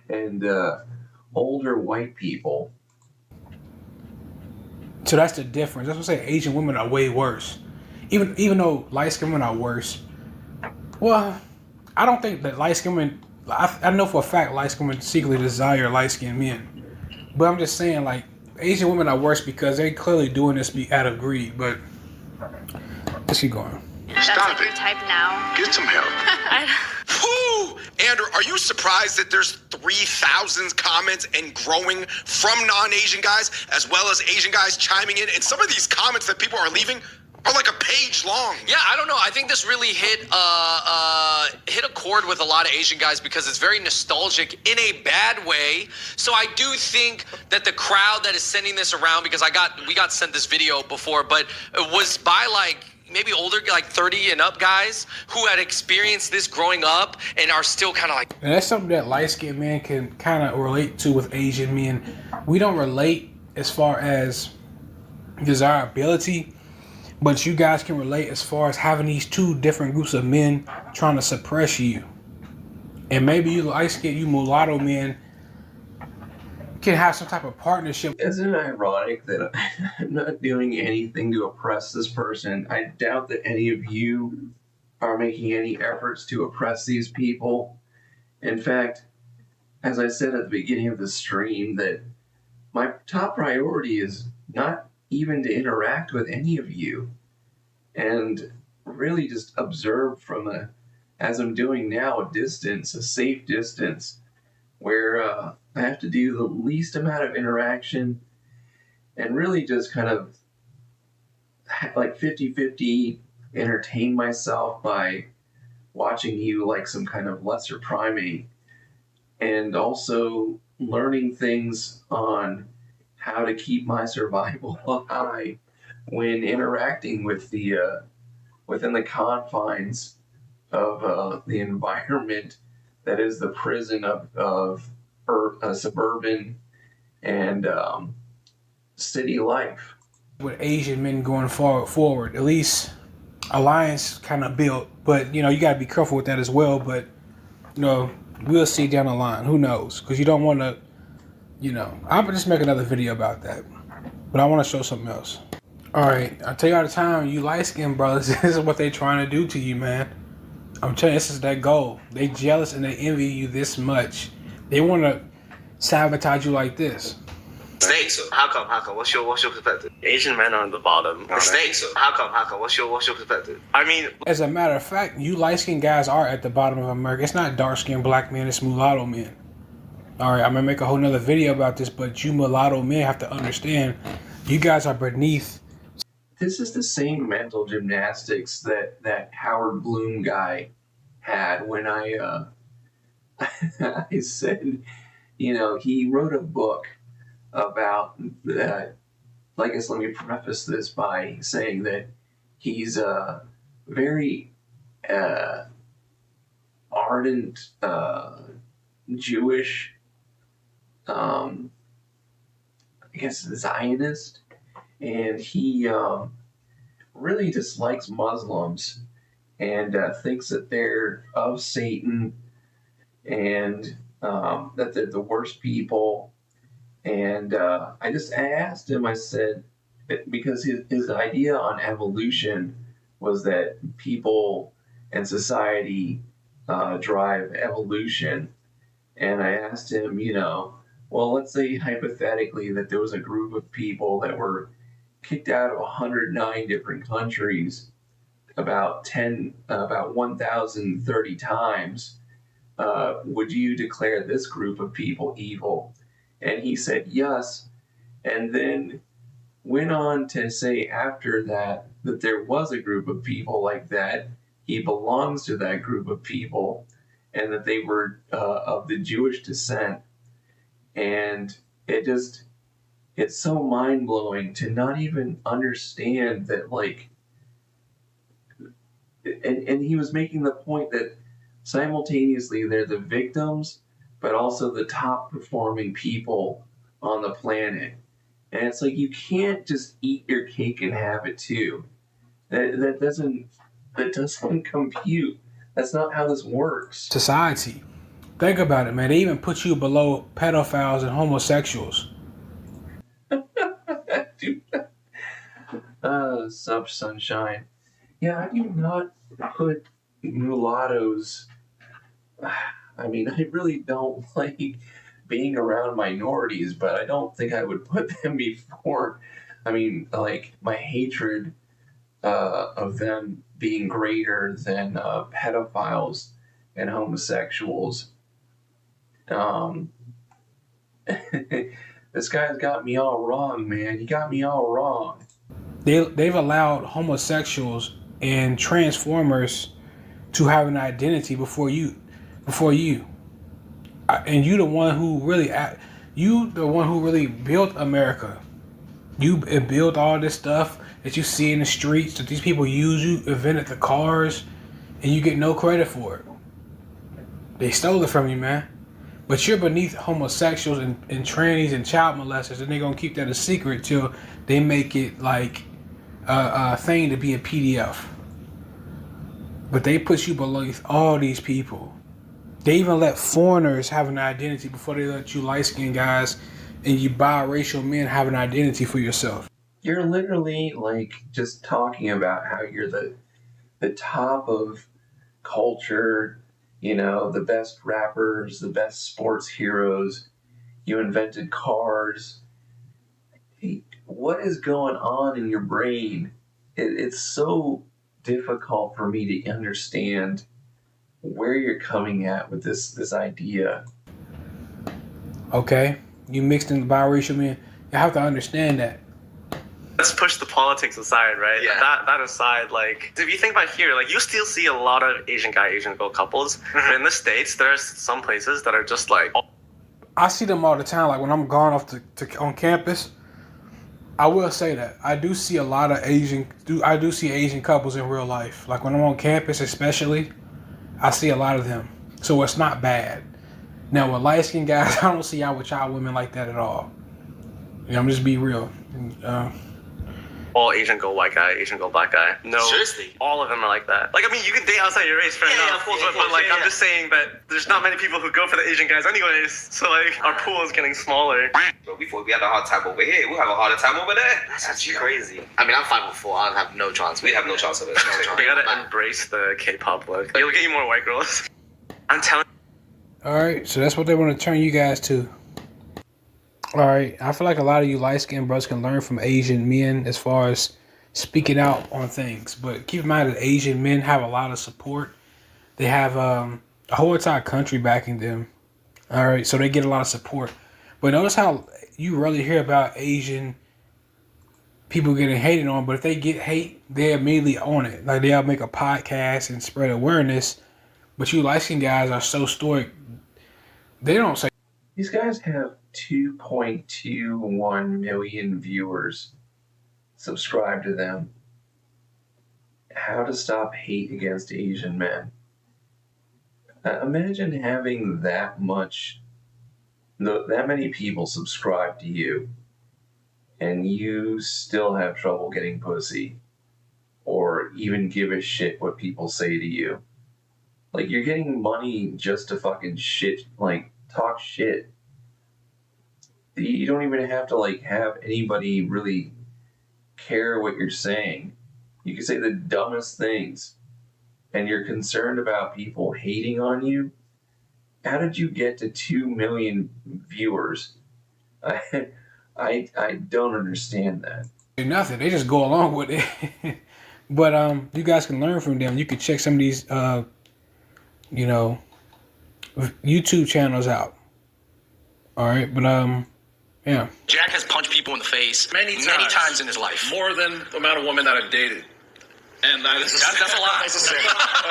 and older white people. So that's the difference. That's what I say. Asian women are way worse. Even though light-skinned women are worse. Well, I don't think that light-skinned women. I know for a fact light-skinned women secretly desire light-skinned men. But I'm just saying, like, Asian women are worse because they're clearly doing this out of greed. But let's keep going. That's Stop like it. your type now. Get some help. Whew! Andrew, are you surprised that there's 3,000 comments and growing from non-Asian guys as well as Asian guys chiming in? And some of these comments that people are leaving are like a page long. Yeah, I don't know. I think this really hit a chord with a lot of Asian guys because it's very nostalgic in a bad way. So I do think that the crowd that is sending this around, because we got sent this video before, but it was by like maybe older, like 30 and up guys who had experienced this growing up and are still kind of like. And that's something that light-skinned men can kind of relate to with Asian men. We don't relate as far as desirability, but you guys can relate as far as having these two different groups of men trying to suppress you. And maybe you light-skinned, you mulatto men can have some type of partnership. Isn't it ironic that I'm not doing anything to oppress this person? I doubt that any of you are making any efforts to oppress these people. In fact, as I said at the beginning of the stream, that my top priority is not even to interact with any of you and really just observe from as I'm doing now, a distance, a safe distance, where I have to do the least amount of interaction and really just kind of like 50-50 entertain myself by watching you like some kind of lesser primate, and also learning things on how to keep my survival high when interacting with the within the confines of the environment that is the prison of suburban and city life. With Asian men going forward, at least alliance kind of built, but you know, you got to be careful with that as well. But you know, we'll see down the line. Who knows? Because you don't want to, you know, I'm just make another video about that, but I want to show something else. All right, I tell you all the time, you light skinned brothers, this is what they trying to do to you, man. I'm telling you, this is their goal. They jealous and they envy you this much. They want to sabotage you like this. Snakes. How come? How come? What's your perspective? Asian men are on the bottom. Snakes. How come? How come? What's your perspective? I mean, as a matter of fact, you light skinned guys are at the bottom of America. It's not dark skinned black men, it's mulatto men. All right, I'm gonna make a whole nother video about this, but you mulatto men have to understand, you guys are beneath. This is the same mental gymnastics that Howard Bloom guy had when I I said, he wrote a book about that. I guess let me preface this by saying that he's a very ardent Jewish, I guess, Zionist, and he really dislikes Muslims and thinks that they're of Satan and that they're the worst people. And I asked him, I said, because his idea on evolution was that people and society drive evolution. And I asked him, well, let's say hypothetically that there was a group of people that were kicked out of 109 different countries about 1,030 times. Would you declare this group of people evil? And he said yes, and then went on to say after that there was a group of people like that. He belongs to that group of people, and that they were of the Jewish descent. And it's so mind-blowing to not even understand that, and he was making the point that simultaneously they're the victims, but also the top performing people on the planet. And it's like, you can't just eat your cake and have it too. That doesn't compute. That's not how this works. Society. Think about it, man. They even put you below pedophiles and homosexuals. Dude. Sup, sunshine. Yeah, I do not put mulattoes. I mean, I really don't like being around minorities, but I don't think I would put them before. I mean, my hatred of them being greater than pedophiles and homosexuals. This guy's got me all wrong, man. You got me all wrong. They've allowed homosexuals and transformers to have an identity before you. And you the one who really built America. You built all this stuff that you see in the streets that these people use. You invented the cars, and you get no credit for it. They stole it from you, man. But you're beneath homosexuals and trannies and child molesters, and they're gonna keep that a secret till they make it like a thing to be a PDF. But they put you below all these people. They even let foreigners have an identity before they let you light-skinned guys and you biracial men have an identity for yourself. You're literally just talking about how you're the top of culture, the best rappers, the best sports heroes. You invented cars. What is going on in your brain? It's so difficult for me to understand where you're coming at with this idea. Okay, you mixed in the biracial men. You have to understand that. Let's push the politics aside, right? Yeah. That aside, if you think about here, you still see a lot of Asian guy, Asian girl couples. But in the States, there's some places that are just I see them all the time. When I'm gone off on campus, I will say that I do see a lot of Asian couples in real life. When I'm on campus, especially, I see a lot of them. So it's not bad. Now with light skinned guys, I don't see y'all with y'all women like that at all. I'm just be real. all Asian girl white guy, Asian girl black guy. No, Seriously? all of them are like that. Like, I mean, you can date outside your race, fair enough. But like, I'm just saying that there's not many people who go for the Asian guys anyways. So like, our pool is getting smaller. But before we had a hard time over here, we'll have a harder time over there. That's crazy. I mean, I'm 5'4". I have no chance. We have no chance of it. We gotta embrace the K-pop look. It'll get you more white girls. I'm telling. All right, so that's what they want to turn you guys to. All right, I feel like a lot of you light-skinned brothers can learn from Asian men as far as speaking out on things. But keep in mind that Asian men have a lot of support. They have a whole entire country backing them. All right, so they get a lot of support. But notice how you rarely hear about Asian people getting hated on. But if they get hate, they're immediately on it. Like, they'll make a podcast and spread awareness. But you light-skinned guys are so stoic. They don't say. These guys have 2.21 million viewers subscribe to them. How to stop hate against Asian men. Imagine having that many people subscribe to you, and you still have trouble getting pussy, or even give a shit what people say to you. Like, you're getting money just to fucking shit, like, talk shit. You don't even have to, like, have anybody really care what you're saying. You can say the dumbest things, and you're concerned about people hating on you. How did you get to 2 million viewers? I don't understand that. Nothing. They just go along with it. But you guys can learn from them. You can check some of these YouTube channels out. All right, but yeah. Jack has punched people in the face many times in his life. More than the amount of women that I've dated. And that's a lot.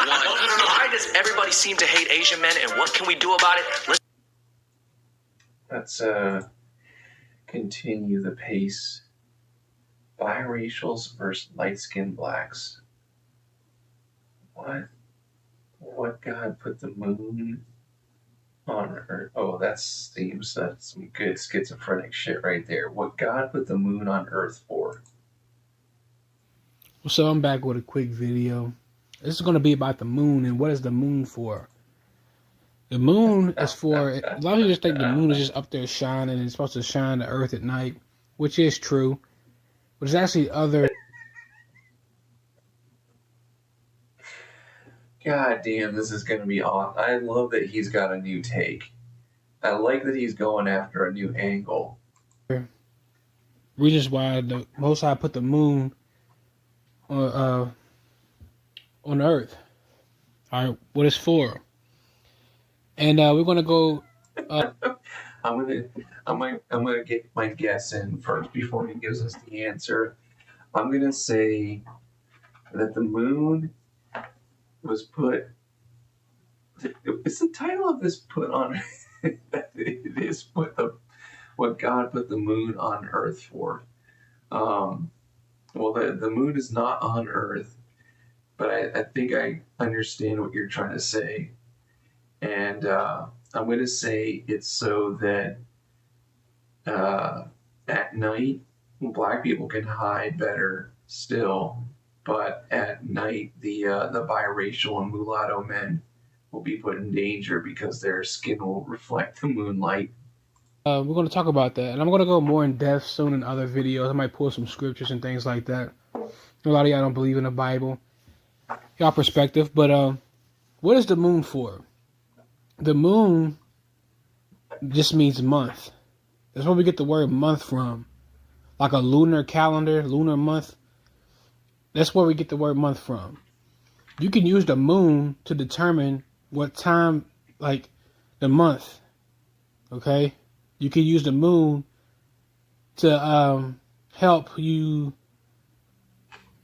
Why does everybody seem to hate Asian men, and what can we do about it? Let's continue the pace. Biracials versus light-skinned blacks. What God put the moon on Earth? Oh, that's some good schizophrenic shit right there. What God put the moon on Earth for? So I'm back with a quick video. This is going to be about the moon and what is the moon for. The moon is for, a lot of people just think the moon is just up there shining and it's supposed to shine the Earth at night, which is true. But there's actually other. God damn, this is going to be awesome. I love that he's got a new take. I like that he's going after a new angle. Reasons why the Most High put the moon on Earth. All right, what it's for. And we're gonna go. I'm gonna get my guess in first before he gives us the answer. I'm gonna say that the moon was put. Is the title of this put on? It is what God put the moon on Earth for. Well, the moon is not on Earth, but I think I understand what you're trying to say. And I'm going to say it's so that at night, black people can hide better still, but at night, the biracial and mulatto men will be put in danger because their skin will reflect the moonlight. We're going to talk about that, and I'm going to go more in depth soon in other videos. I might pull some scriptures and things like that. A lot of y'all don't believe in the Bible. Y'all perspective, but what is the moon for? The moon just means month. That's where we get the word month from. Like a lunar calendar, lunar month. That's where we get the word month from. You can use the moon to determine what time, like the month. Okay? You can use the moon to help you.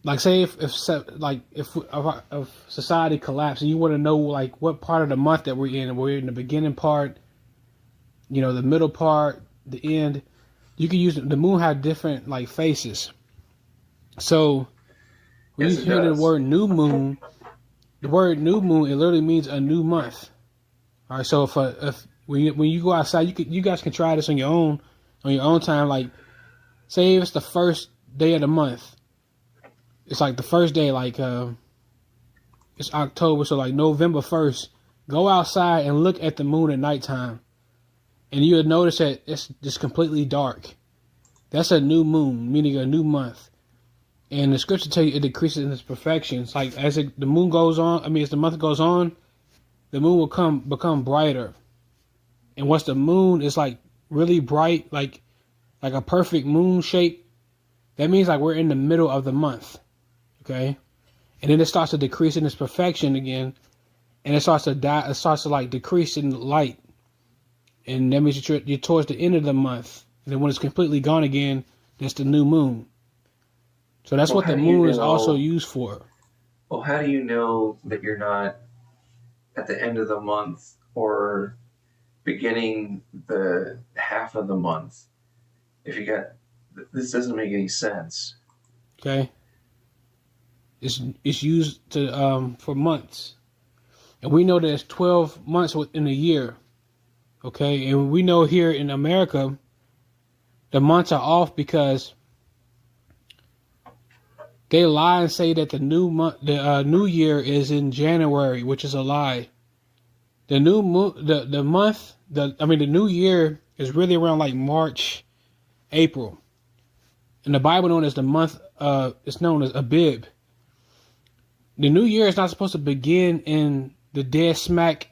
Like, say if society collapsed and you want to know like what part of the month that we're in the beginning part, the middle part, the end. You can use the moon have different like faces. So when you hear the word new moon, the word new moon, it literally means a new month. All right, so if when you go outside, you guys can try this on your own time. Like, say if it's the first day of the month, It's like the first day, like it's October, so like November 1st. Go outside and look at the moon at nighttime, and you'll notice that it's just completely dark. That's a new moon, meaning a new month. And the scripture tell you it decreases in its perfections. Like as the moon goes on, as the month goes on, the moon will become brighter. And once the moon is like really bright, like a perfect moon shape, that means like we're in the middle of the month. Okay? And then it starts to decrease in its perfection again. And it starts to die, it starts to like decrease in light. And that means you're towards the end of the month. And then when it's completely gone again, that's the new moon. So that's what the moon is also used for. Well, how do you know that you're not at the end of the month or beginning the half of the month? If you got, this doesn't make any sense. Okay. It's used to for months, and we know there's 12 months within a year. Okay, and we know here in America, the months are off because they lie and say that the new year is in January, which is a lie. The new year is really around like March, April. In the Bible known as the month, it's known as Abib. The new year is not supposed to begin in the dead smack,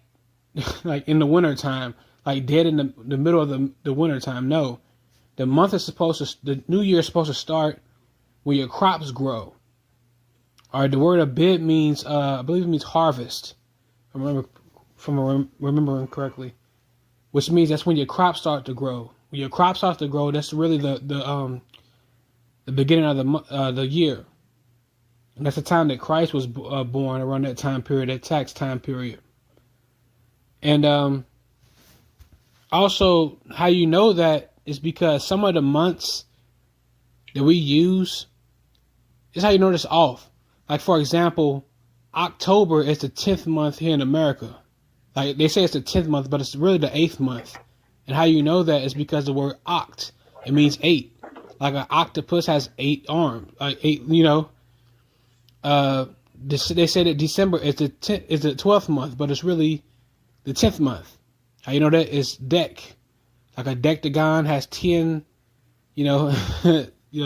like in the winter time, like dead in the middle of the winter time. No, the new year is supposed to start when your crops grow. All right, the word Abib means, I believe it means harvest. Remembering correctly, which means that's when your crops start to grow. When your crops start to grow, that's really the beginning of the year. And that's the time that Christ was born, around that time period, that tax time period. And also, how you know that is because some of the months that we use is how you know it's off. Like, for example, October is the 10th month here in America. Like, they say it's the 10th month, but it's really the 8th month. And how you know that is because the word oct, it means 8. Like an octopus has 8 arms, like 8, they say that December is the 12th month, but it's really the 10th month. How you know that is deck, like a dectagon has 10,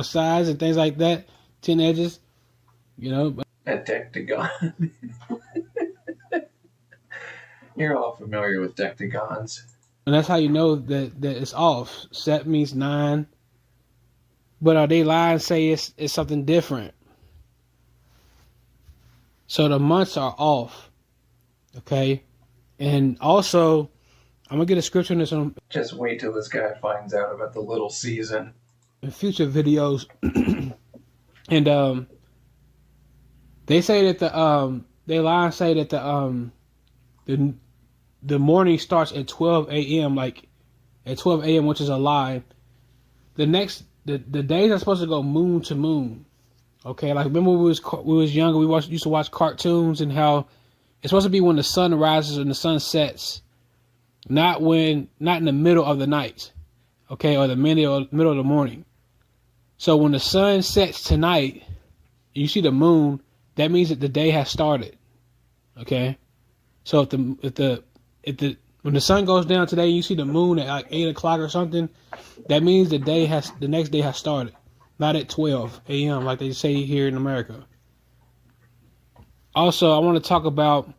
sides and things like that, 10 edges, But A dectagon. You're all familiar with dectagons. And that's how you know that it's off. Set means 9, but they lie and say it's something different. So the months are off, okay? And also, I'm going to get a scripture on this on Just wait till this guy finds out about the little season. in future videos. And they say that they lie and say that the morning starts at 12 a.m., like at 12 a.m., which is a lie. The days are supposed to go moon to moon. Okay, like remember when we was younger, used to watch cartoons and how it's supposed to be when the sun rises and the sun sets, not in the middle of the night, okay, or the middle of the morning. So when the sun sets tonight, you see the moon, that means that the day has started. Okay, so when the sun goes down today, and you see the moon at like 8 o'clock or something, that means the next day has started. Not at 12 a.m. like they say here in America. Also, I want to talk about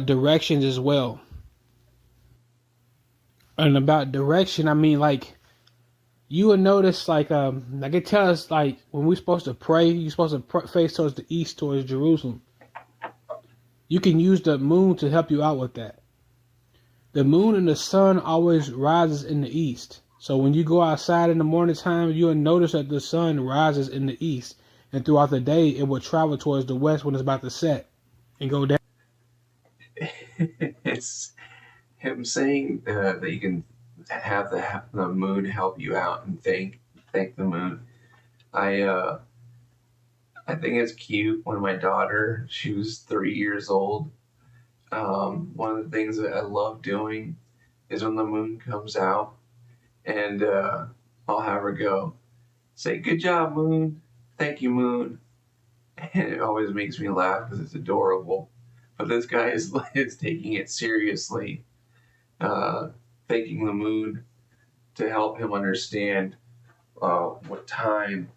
directions as well. And about direction, I mean, like, you will notice, like it tells us, like, when we're supposed to pray, you're supposed to face towards the east, towards Jerusalem. You can use the moon to help you out with that. The moon and the sun always rises in the east. So when you go outside in the morning time, you'll notice that the sun rises in the east. And throughout the day, it will travel towards the west when it's about to set and go down. It's him saying that you can have the moon help you out and thank the moon. I think it's cute when my daughter, she was 3 years old. One of the things that I love doing is when the moon comes out, and I'll have her go, say, "Good job, Moon. Thank you, Moon." And it always makes me laugh because it's adorable. But this guy is taking it seriously, thanking the moon to help him understand what time,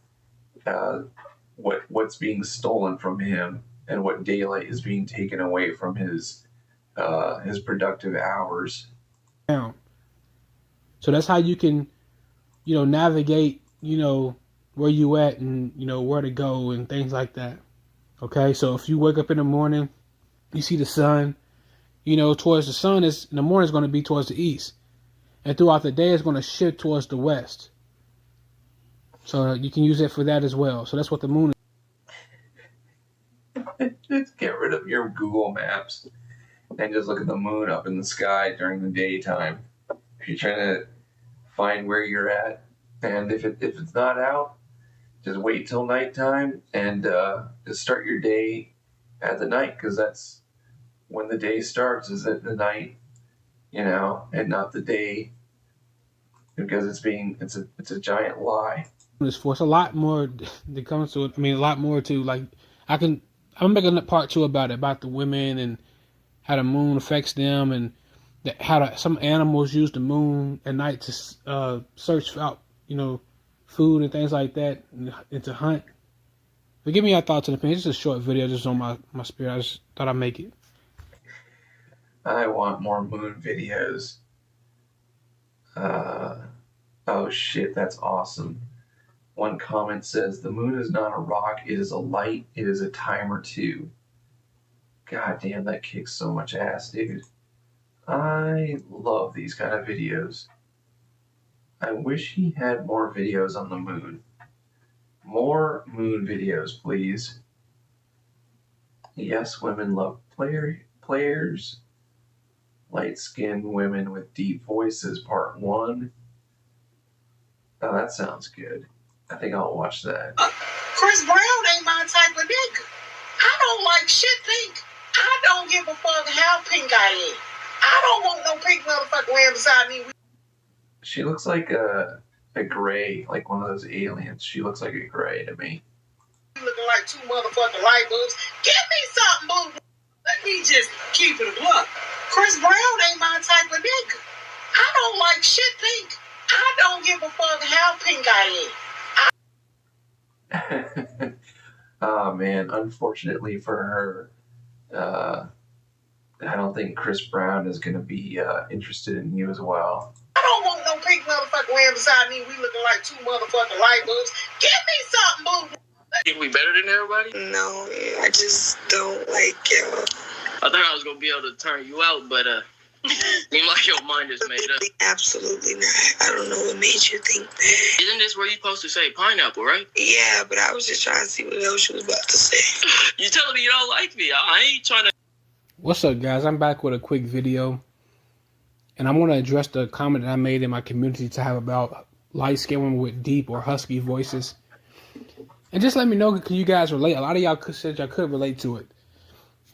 what's being stolen from him, and what daylight is being taken away from his productive hours. Down. So that's how you can, navigate, where you at and, where to go and things like that. Okay, so if you wake up in the morning, you see the sun, towards the sun is in the morning is going to be towards the east. And throughout the day, it's going to shift towards the west. So you can use it for that as well. So that's what the moon is. Just get rid of your Google Maps and just look at the moon up in the sky during the daytime. If you're trying to find where you're at, and if it's not out, just wait till nighttime and just start your day at the night, because that's when the day starts, is at the night, and not the day, because it's a giant lie. It's a lot more that comes to it. I mean, a lot more to, like, I'm making a part 2 about the women and how the moon affects them, and how some animals use the moon at night to search out, food and things like that, and to hunt. But give me your thoughts on the opinion. It's just a short video, just on my spirit. I just thought I'd make it. I want more moon videos. Oh shit, that's awesome. One comment says, "The moon is not a rock, it is a light, it is a timer too." God damn, that kicks so much ass, dude. I love these kind of videos. I wish he had more videos on the moon. More moon videos, please. Yes, women love players. Light-skinned women with deep voices, part 1. Oh, that sounds good. I think I'll watch that. Chris Brown ain't my type of nigga. I don't like shit pink. I don't give a fuck how pink I am. I don't want no pink motherfucker laying beside me. She looks like a gray, like one of those aliens. She looks like a gray to me. Looking like 2 motherfucking light bulbs. Give me something, boo. Let me just keep it a buck. Chris Brown ain't my type of nigga. I don't like shit pink. I don't give a fuck how pink I am. Oh man, unfortunately for her, I don't think Chris Brown is going to be interested in you as well. I don't want no pink motherfucker laying beside me. We looking like 2 motherfucking light bulbs. Give me something, boo. Think we better than everybody? No, I just don't like y'all. I thought I was gonna be able to turn you out, but seems like your mind is made up. Absolutely not. I don't know what made you think that. Isn't this where you supposed to say pineapple, right? Yeah, but I was just trying to see what else you was about to say. You telling me you don't like me? I ain't trying to. What's up, guys? I'm back with a quick video, and I want to address the comment that I made in my community to have about light-skinned women with deep or husky voices. And just let me know, can you guys relate? A lot of y'all said y'all could relate to it.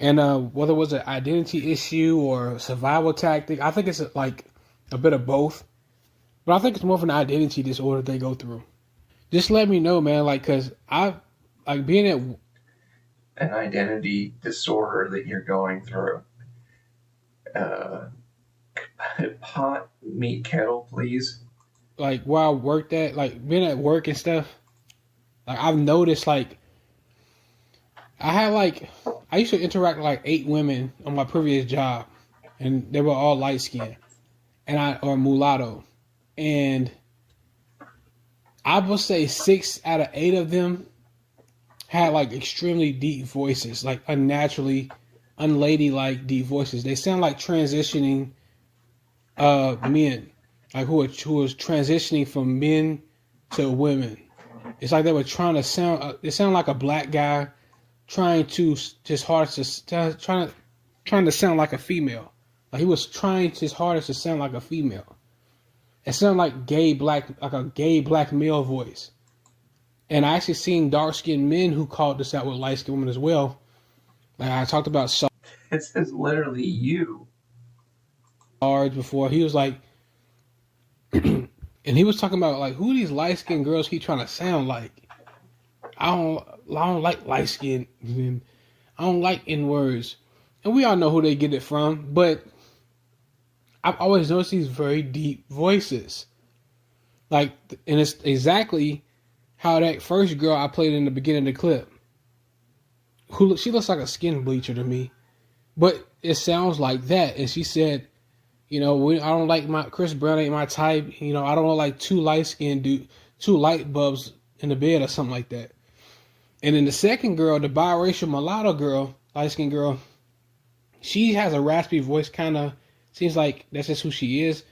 And whether it was an identity issue or survival tactic, I think it's like a bit of both. But I think it's more of an identity disorder they go through. Just let me know, man, like, because I like being at an identity disorder that you're going through. Pot, meat, kettle, please. Like where I worked at, like being at work and stuff. Like I've noticed, like I used to interact with like 8 women on my previous job, and they were all light skinned, or mulatto, and I would say 6 out of 8 of them had like extremely deep voices, like unnaturally, unladylike deep voices. They sound like transitioning men, like who was transitioning from men to women. It's like they were trying to sound. It sounded like a black guy trying to sound like a female. Like he was trying his hardest to sound like a female. It sounded like a gay black male voice. And I actually seen dark skinned men who called this out with light skinned women as well. Like I talked about This is literally you. Before he was like, And he was talking about like who these light skinned girls keep trying to sound like. I don't like light skin. I don't like N words. And we all know who they get it from, but I've always noticed these very deep voices. Like, and it's exactly how that first girl I played in the beginning of the clip. She looks like a skin bleacher to me, but it sounds like that. And she said, I don't like Chris Brown ain't my type. I don't like two light bulbs in the bed or something like that. And then the second girl, the biracial mulatto girl, light skinned girl, she has a raspy voice, kind of seems like that's just who she is.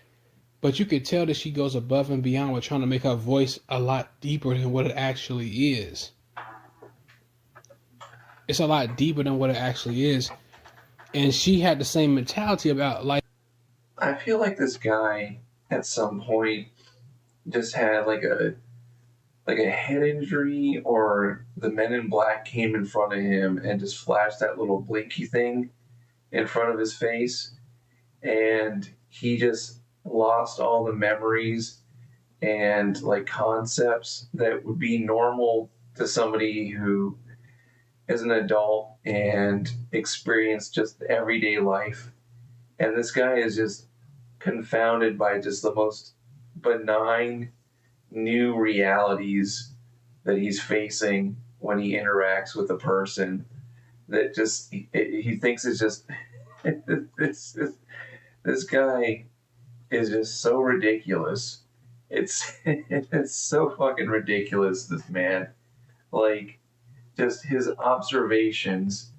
But you could tell that she goes above and beyond with trying to make her voice a lot deeper than what it actually is. It's a lot deeper than what it actually is. And she had the same mentality about like. I feel like this guy at some point just had like a head injury, or the Men in Black came in front of him and just flashed that little blinky thing in front of his face, and he just lost all the memories and like concepts that would be normal to somebody who is an adult and experienced just everyday life. And this guy is just confounded by just the most benign new realities that he's facing when he interacts with a person that just he thinks is just this guy is just so ridiculous. It's so fucking ridiculous, this man. Like, just his observations.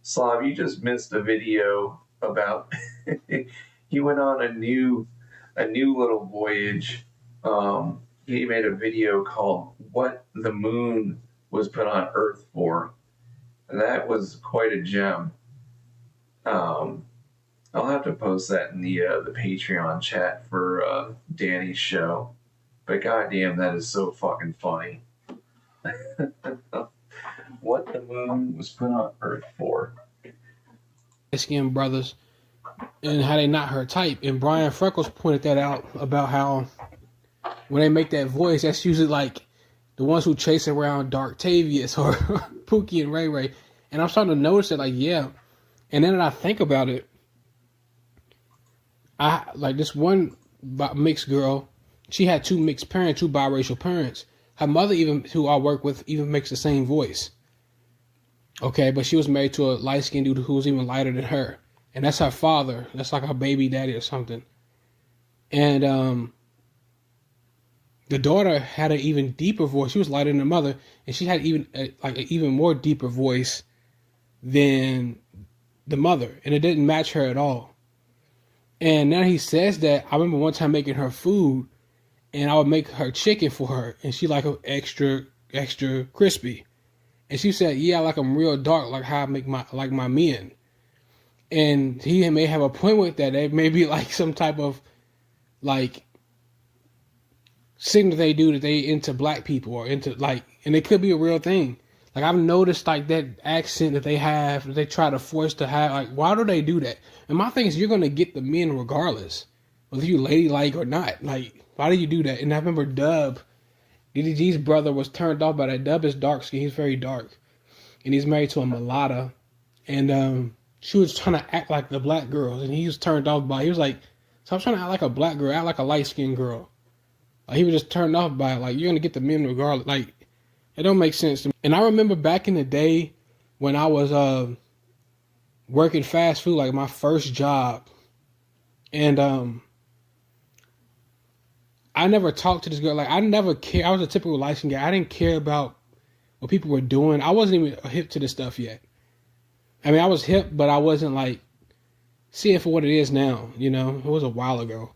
Slav, you just missed a video about he went on a new little voyage. He made a video called "What the Moon Was Put on Earth For," and that was quite a gem. I'll have to post that in the Patreon chat for Danny's show. But goddamn, that is so fucking funny. What the moon was put on Earth for. Skin brothers and how they not her type. And Brian Freckles pointed that out about how when they make that voice, that's usually like the ones who chase around Darktavius or Pookie and Ray Ray. And I'm starting to notice it, like, yeah. And then when I think about it, I like this one mixed girl. She had two mixed parents, two biracial parents. Her mother, even who I work with, even makes the same voice. Okay, but she was married to a light-skinned dude who was even lighter than her. And that's her father. That's like her baby daddy or something. And the daughter had an even deeper voice. She was lighter than her mother. And she had even an even more deeper voice than the mother. And it didn't match her at all. And now he says that, I remember one time making her food, and I would make her chicken for her, and she like it extra crispy. And she said, yeah, I like them real dark, like how I make my men. And he may have a point with that. It may be like some type of like signal they do that they into black people or into like, and it could be a real thing. Like I've noticed like that accent that they have, that they try to force to have, like why do they do that? And my thing is you're going to get the men regardless, whether you ladylike or not. Like, why do you do that? And I remember Dub, DDG's brother, was turned off by that. Dub is dark skin. He's very dark. And he's married to a mulatto. And she was trying to act like the black girls. And he was turned off by it. He was like, stop trying to act like a black girl. Act like a light-skinned girl. Like, he was just turned off by it. Like, you're going to get the men regardless. Like, it don't make sense to me. And I remember back in the day when I was working fast food, like my first job. And I never talked to this girl. Like, I never cared. I was a typical light-skinned guy. I didn't care about what people were doing. I wasn't even hip to this stuff yet. I mean, I was hip, but I wasn't like seeing it for what it is now. You know, it was a while ago.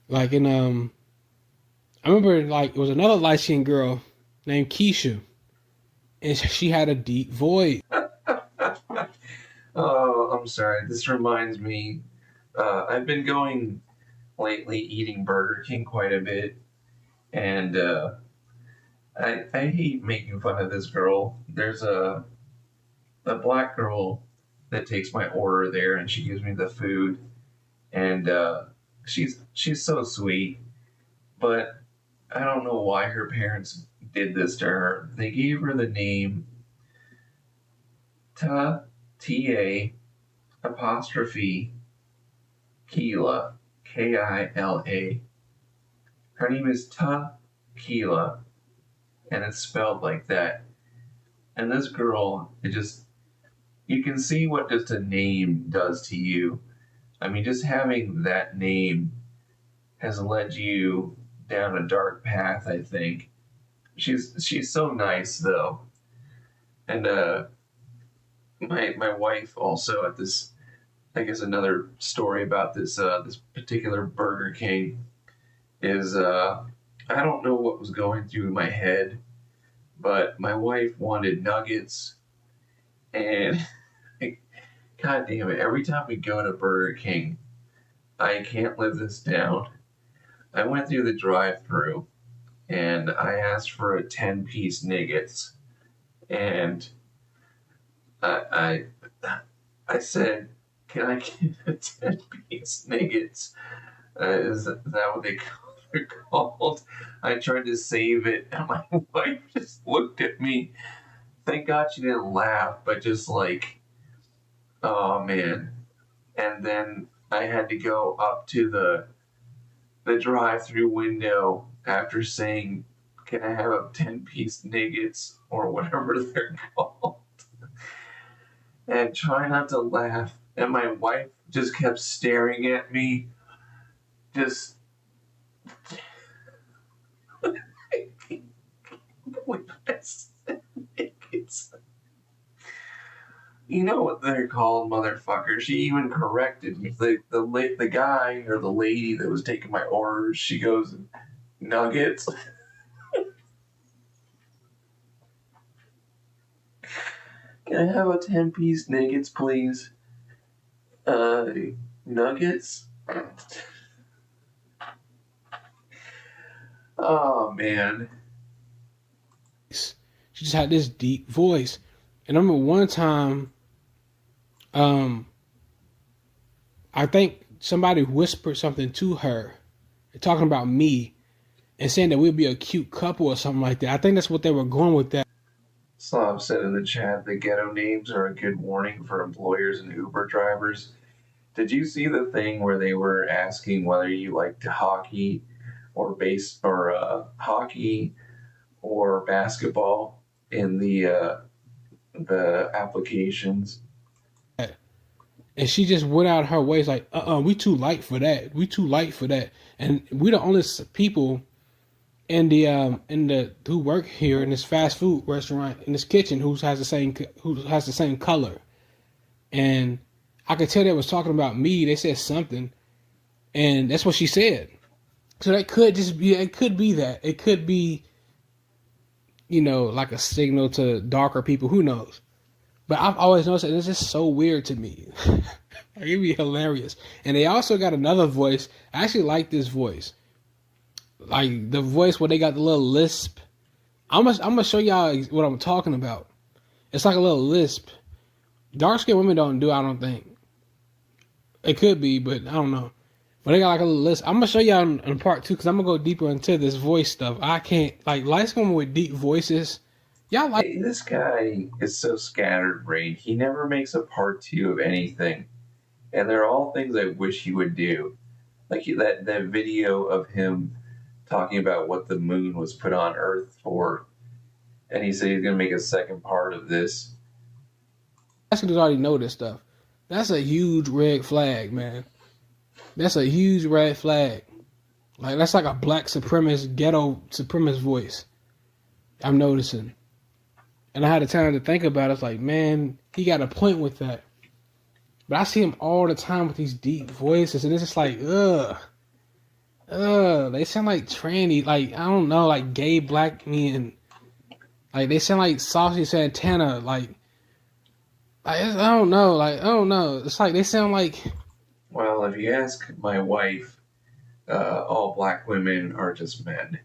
Like, and I remember like it was another light-skinned girl named Keisha, and she had a deep voice. Oh, I'm sorry. This reminds me. I've been going lately eating Burger King quite a bit, and I hate making fun of this girl. There's a black girl that takes my order there, and she gives me the food, and she's so sweet, but I don't know why her parents did this to her. They gave her the name T-A apostrophe Keela, K-I-L-A. Her name is Keela, and it's spelled like that. And this girl, you can see what just a name does to you. I mean, just having that name has led you down a dark path, I think. She's so nice, though. And my wife also at this, I guess another story about this this particular Burger King is I don't know what was going through my head, but my wife wanted nuggets, and God damn it, every time we go to Burger King, I can't live this down. I went through the drive-thru and I asked for a 10-piece nuggets, and I said, "Can I get a 10-piece nuggets?" Is that what they're called? I tried to save it, and my wife just looked at me. Thank God she didn't laugh, but just like, oh man. And then I had to go up to the drive-through window after saying, "Can I have a 10-piece nuggets?" or whatever they're called. And try not to laugh. And my wife just kept staring at me. Just you know what they're called, motherfucker. She even corrected me. The guy or the lady that was taking my orders, she goes, "Nuggets?" "Can I have a 10-piece nuggets, please?" Nuggets? Oh, man. She just had this deep voice. And I remember one time, I think somebody whispered something to her, talking about me, and saying that we'd be a cute couple or something like that. I think that's what they were going with that. Slav said in the chat that ghetto names are a good warning for employers and Uber drivers. Did you see the thing where they were asking whether you liked hockey or hockey or basketball in the applications? And she just went out her ways like, we too light for that. We too light for that. And we the only people in the who work here in this fast food restaurant in this kitchen who has the same color. And I could tell they was talking about me. They said something, and that's what she said. So that could just be. It could be that. It could be, like a signal to darker people. Who knows? But I've always noticed that it's just so weird to me. It'd be hilarious. And they also got another voice. I actually like this voice. Like the voice where they got the little lisp. I'm gonna show y'all what I'm talking about. It's like a little lisp. Dark skinned women don't do, I don't think. It could be, but I don't know. But they got like a little lisp. I'm gonna show y'all in part 2 because I'm gonna go deeper into this voice stuff. I can't light skinned women with deep voices. Y'all like this guy is so scatterbrained. He never makes a part 2 of anything, and they're all things I wish he would do. Like that video of him talking about what the moon was put on Earth for, and he said he's gonna make a second part of this. Mexicans already know this stuff. That's a huge red flag, man. That's a huge red flag. Like that's like a black supremacist, ghetto supremacist voice. I'm noticing. And I had the time to think about it. It's like, man, he got a point with that. But I see him all the time with these deep voices, and it's just like, ugh. They sound like tranny, like, I don't know, like gay black men. Like, they sound like Saucy Santana, like I don't know. It's like they sound like. Well, if you ask my wife, all black women are just men.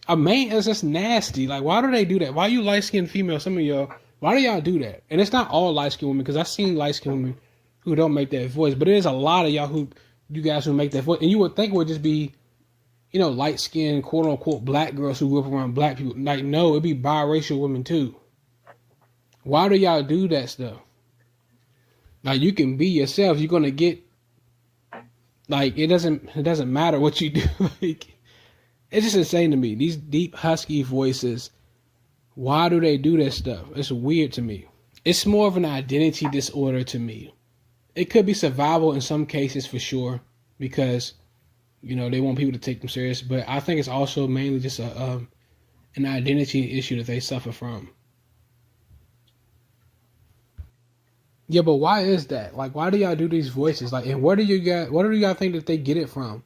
A man is just nasty. Like, why do they do that? Why you light-skinned female, some of y'all, why do y'all do that? And it's not all light-skinned women, because I've seen light-skinned women who don't make that voice, but there's a lot of y'all you guys who make that voice, and you would think it would just be light skinned, quote unquote, black girls who grew up around black people. Like, no, it'd be biracial women too. Why do y'all do that stuff? Like, you can be yourself. You're gonna get, like, it doesn't matter what you do. Like, it's just insane to me. These deep husky voices. Why do they do that stuff? It's weird to me. It's more of an identity disorder to me. It could be survival in some cases for sure, because they want people to take them serious. But I think it's also mainly just an identity issue that they suffer from. Yeah, but why is that? Like, why do y'all do these voices? Like, and where do y'all think that they get it from?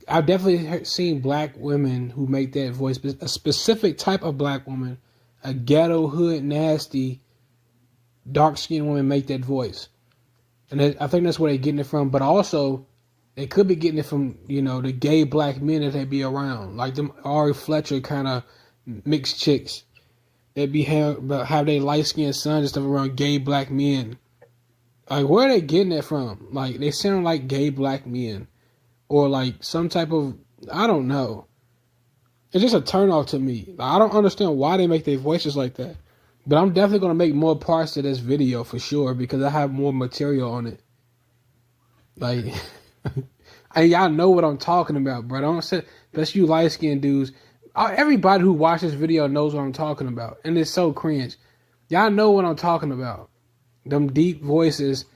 I've definitely seen black women who make that voice, a specific type of black woman, a ghetto, hood, nasty, dark-skinned woman make that voice. And I think that's where they're getting it from. But also, they could be getting it from, the gay black men that they be around. Like them Ari Fletcher kind of mixed chicks. They be have their light-skinned sons and stuff around gay black men. Like, where are they getting that from? Like, they sound like gay black men. Or like some type of, I don't know. It's just a turnoff to me. Like, I don't understand why they make their voices like that. But I'm definitely going to make more parts of this video for sure, because I have more material on it. Like, and y'all know what I'm talking about, bro. Don't say, that's you light-skinned dudes. Everybody who watches this video knows what I'm talking about. And it's so cringe. Y'all know what I'm talking about. Them deep voices.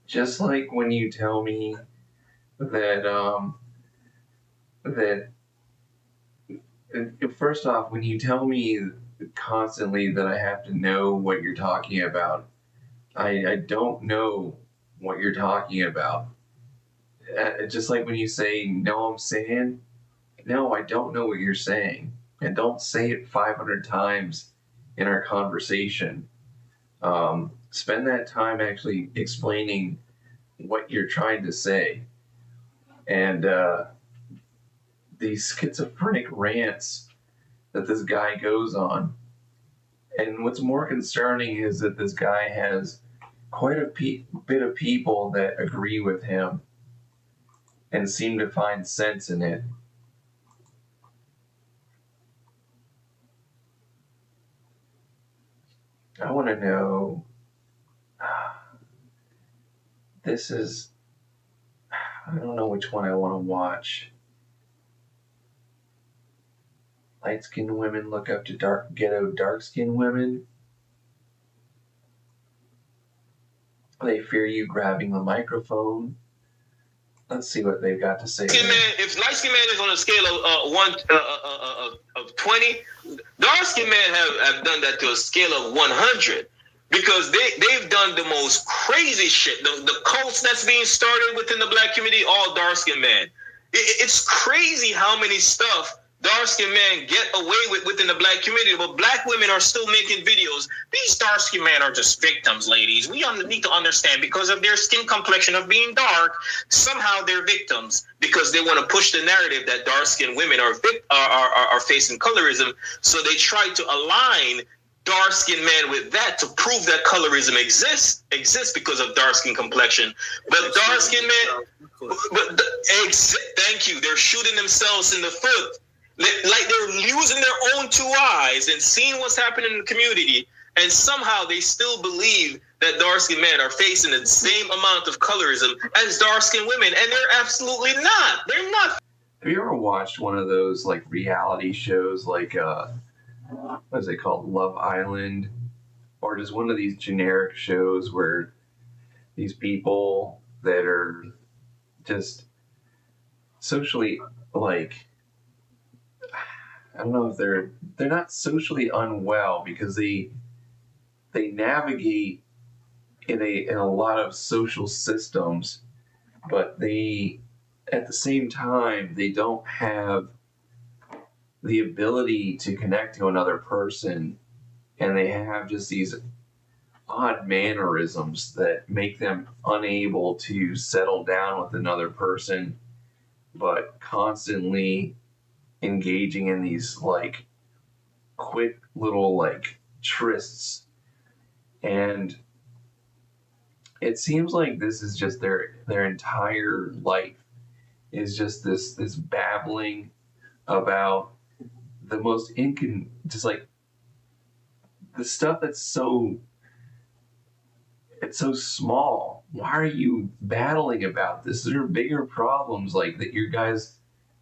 Just like when you tell me that first off, when you tell me constantly that I have to know what you're talking about, I don't know what you're talking about. Just like when you say, "No, I'm saying," no, I don't know what you're saying, and don't say it 500 times in our conversation. Spend that time actually explaining what you're trying to say. And these schizophrenic rants that this guy goes on. And what's more concerning is that this guy has quite a bit of people that agree with him and seem to find sense in it. I want to know, I don't know which one I want to watch. Light-skinned women look up to ghetto dark-skinned women. They fear you grabbing the microphone. Let's see what they've got to say. If light skin man is on a scale of 20, dark skin men have done that to a scale of 100. Because they've done the most crazy shit. The cults that's being started within the black community, all dark skinned men. It's crazy how many stuff dark-skinned men get away with within the black community, but black women are still making videos. These dark-skinned men are just victims, ladies. We need to understand, because of their skin complexion of being dark, somehow they're victims because they want to push the narrative that dark-skinned women are facing colorism. So they try to align dark-skinned men with that to prove that colorism exists because of dark-skin complexion. But dark-skinned men, thank you, they're shooting themselves in the foot. Like they're using their own two eyes and seeing what's happening in the community, and somehow they still believe that dark-skinned men are facing the same amount of colorism as dark-skinned women, and they're absolutely not. They're not. Have you ever watched one of those like reality shows, like what is it called, Love Island, or just one of these generic shows where these people that are just socially, like, I don't know if they're not socially unwell, because they navigate in a lot of social systems, but they, at the same time, they don't have the ability to connect to another person, and they have just these odd mannerisms that make them unable to settle down with another person, but constantly engaging in these like quick little like trysts. And it seems like this is just their entire life, is just this babbling about the most just like the stuff that's so small. Why are you battling about this? There are bigger problems like that you guys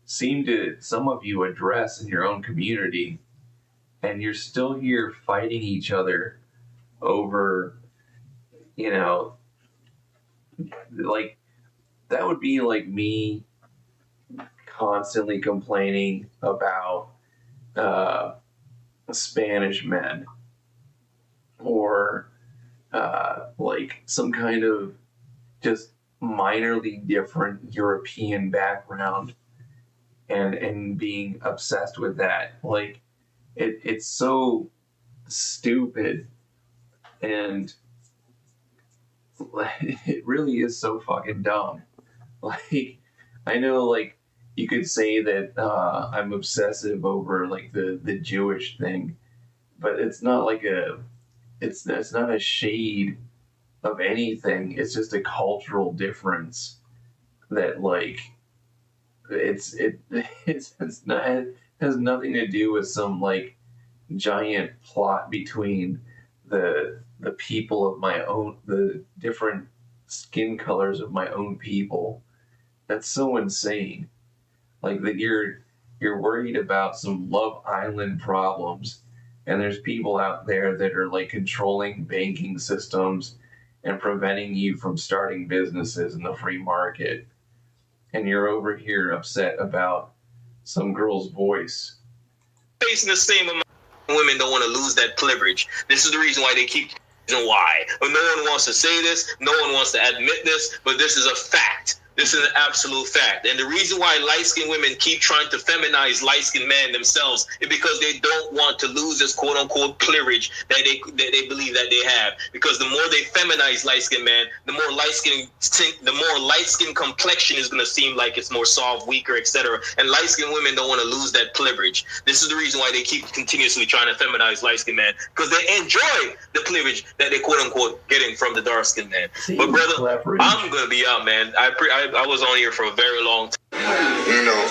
seem to, some of you, address in your own community, and you're still here fighting each other over, like, that would be like me constantly complaining about Spanish men, or like some kind of just minorly different European background, and being obsessed with that. Like, it's so stupid, and it really is so fucking dumb. Like, I know, like, you could say that I'm obsessive over like the Jewish thing, but it's not like it's not a shade of anything. It's just a cultural difference that, like, it's not, it has nothing to do with some like giant plot between the people of my own, the different skin colors of my own people. That's so insane. Like, that you're worried about some Love Island problems, and there's people out there that are like controlling banking systems and preventing you from starting businesses in the free market, and you're over here upset about some girl's voice. Facing the same amount of women don't want to lose that privilege. This is the reason why they keep why. No one wants to say this, no one wants to admit this, but this is a fact. This is an absolute fact. And the reason why light-skinned women keep trying to feminize light-skinned men themselves is because they don't want to lose this quote-unquote privilege that they believe that they have. Because the more they feminize light-skinned men, the more light-skinned complexion is going to seem like it's more soft, weaker, etc. And light-skinned women don't want to lose that privilege. This is the reason why they keep continuously trying to feminize light-skinned men, because they enjoy the privilege that they quote-unquote getting from the dark-skinned man. But brother, I'm going to be out, man. I was on here for a very long time. You know,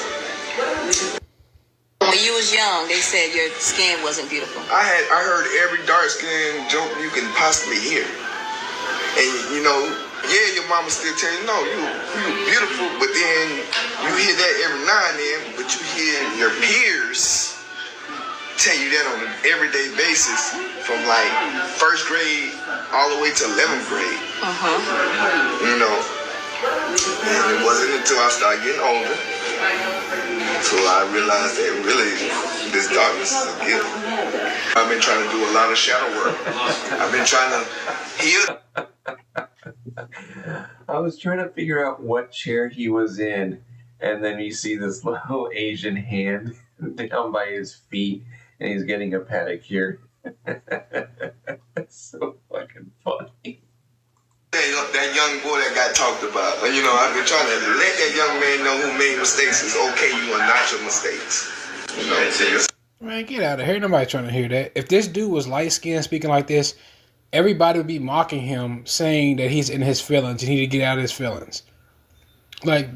when you was young, they said your skin wasn't beautiful. I heard every dark skin joke you can possibly hear. And you know, yeah, your mama still tell you, no, you beautiful, but then you hear that every now and then, but you hear your peers tell you that on an everyday basis, from like first grade all the way to 11th grade. You know. And it wasn't until I started getting older so I realized that really this darkness is a gift. I've been trying to do a lot of shadow work. I've been trying to heal. I was trying to figure out what chair he was in, and then you see this little Asian hand down by his feet, and he's getting a pedicure. It's so fucking funny. That young boy that got talked about. You know, I've been trying to let that young man know who made mistakes. It's okay, you are not your mistakes. You know, man, get out of here. Nobody trying to hear that. If this dude was light-skinned speaking like this, everybody would be mocking him, saying that he's in his feelings and he need to get out of his feelings. Like,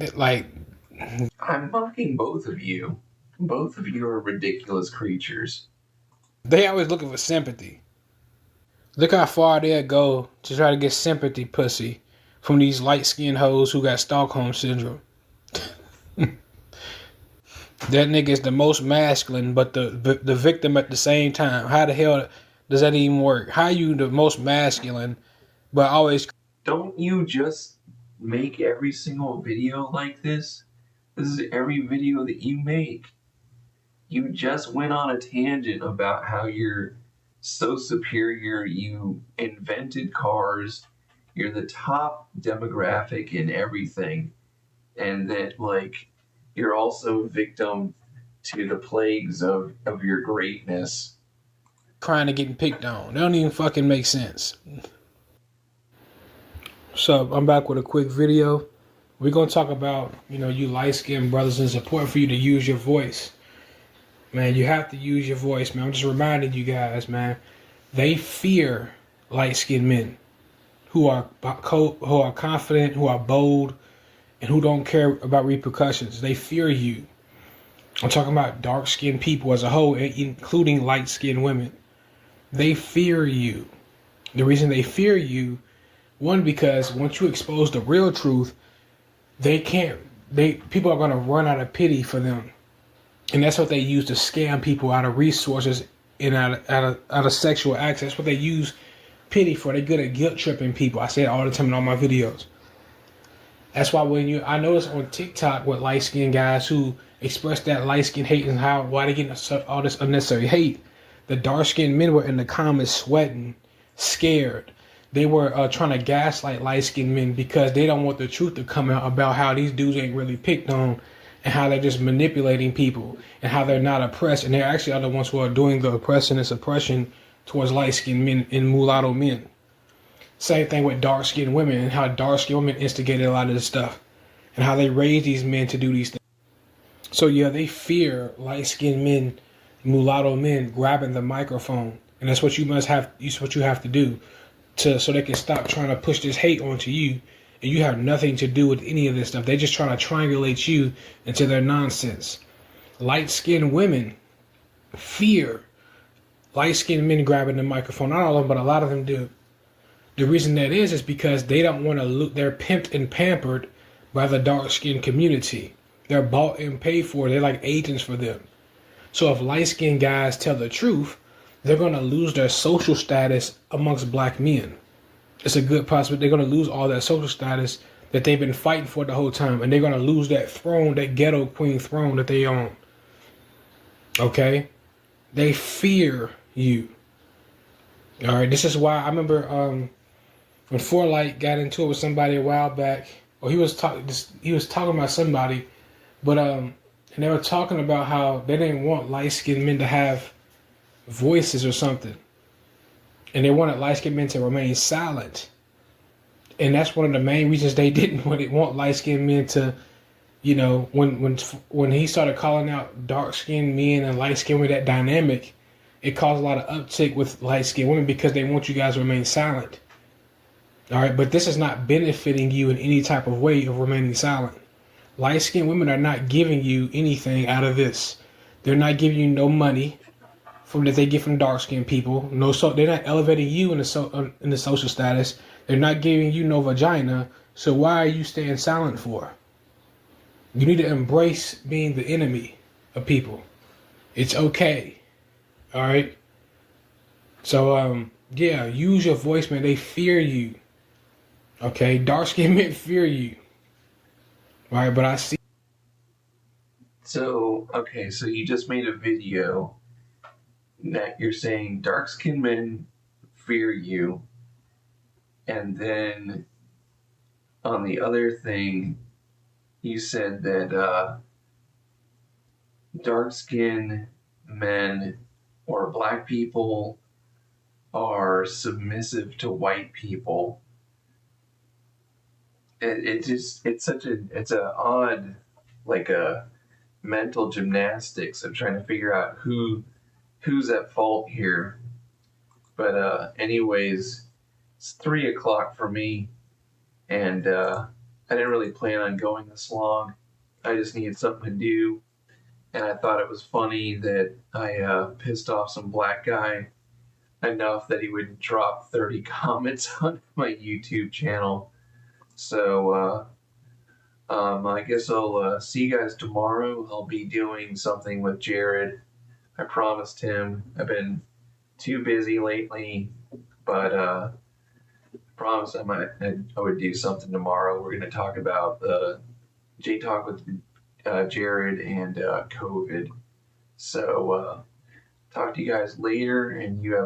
I'm mocking both of you. Both of you are ridiculous creatures. They always looking for sympathy. Look how far they'll go to try to get sympathy pussy from these light-skinned hoes who got Stockholm Syndrome. That nigga is the most masculine, but the victim at the same time. How the hell does that even work? How you the most masculine, but always... Don't you just make every single video like this? This is every video that you make. You just went on a tangent about how you're so superior, you invented cars, you're the top demographic in everything, and that, like, you're also a victim to the plagues of your greatness. Crying and getting picked on. They don't even fucking make sense. So, I'm back with a quick video. We're going to talk about, you light-skinned brothers, and it's important for you to use your voice. Man, you have to use your voice, man. I'm just reminding you guys, man. They fear light-skinned men who are confident, who are bold, and who don't care about repercussions. They fear you. I'm talking about dark-skinned people as a whole, including light-skinned women. They fear you. The reason they fear you, one, because once you expose the real truth, people are going to run out of pity for them. And that's what they use to scam people out of resources and out of sexual acts. That's what they use pity for. They're good at guilt tripping people. I say it all the time in all my videos. That's why I notice on TikTok with light skinned guys who express that light skin hate and why they getting all this unnecessary hate, the dark skinned men were in the comments sweating, scared. They were trying to gaslight light skinned men because they don't want the truth to come out about how these dudes ain't really picked on and how they're just manipulating people and how they're not oppressed. And they're actually the ones who are doing the oppression and suppression towards light skinned men and mulatto men. Same thing with dark skinned women and how dark skinned women instigated a lot of this stuff and how they raised these men to do these things. So yeah, they fear light skinned men, mulatto men grabbing the microphone. And that's what you have to do so they can stop trying to push this hate onto you. And you have nothing to do with any of this stuff. They're just trying to triangulate you into their nonsense. Light-skinned women fear light-skinned men grabbing the microphone. Not all of them, but a lot of them do. The reason that is because they don't want to they're pimped and pampered by the dark-skinned community. They're bought and paid for. They're like agents for them. So if light-skinned guys tell the truth, they're going to lose their social status amongst black men. It's a good possibility. They're going to lose all that social status that they've been fighting for the whole time. And they're going to lose that throne, that ghetto queen throne that they own. Okay? They fear you. All right? This is why I remember when Four Light got into it with somebody a while back. Or he was talking about somebody. But and they were talking about how they didn't want light-skinned men to have voices or something. And they wanted light-skinned men to remain silent. And that's one of the main reasons they didn't want light-skinned men to, you know, when he started calling out dark-skinned men and light-skinned women, that dynamic, it caused a lot of uptick with light-skinned women because they want you guys to remain silent. All right, but this is not benefiting you in any type of way of remaining silent. Light-skinned women are not giving you anything out of this. They're not giving you no money that they get from dark-skinned people. They're not elevating you in the social status. They're not giving you no vagina. So why are you staying silent for? You need to embrace being the enemy of people. It's okay. All right. So yeah, use your voice, man. They fear you. Okay, dark-skinned men fear you. All right, but I see. So you just made a video that you're saying dark-skinned men fear you, and then on the other thing, you said that dark-skinned men or black people are submissive to white people. It's an odd, like a mental gymnastics of trying to figure out who's at fault here. But anyways, it's 3:00 for me, and I didn't really plan on going this long. I just needed something to do, and I thought it was funny that I pissed off some black guy enough that he would drop 30 comments on my YouTube channel. So I guess I'll see you guys tomorrow. I'll be doing something with Jared. I promised him. I've been too busy lately, but I promised I would do something tomorrow. We're going to talk about J-Talk with Jared and COVID. So talk to you guys later, and you have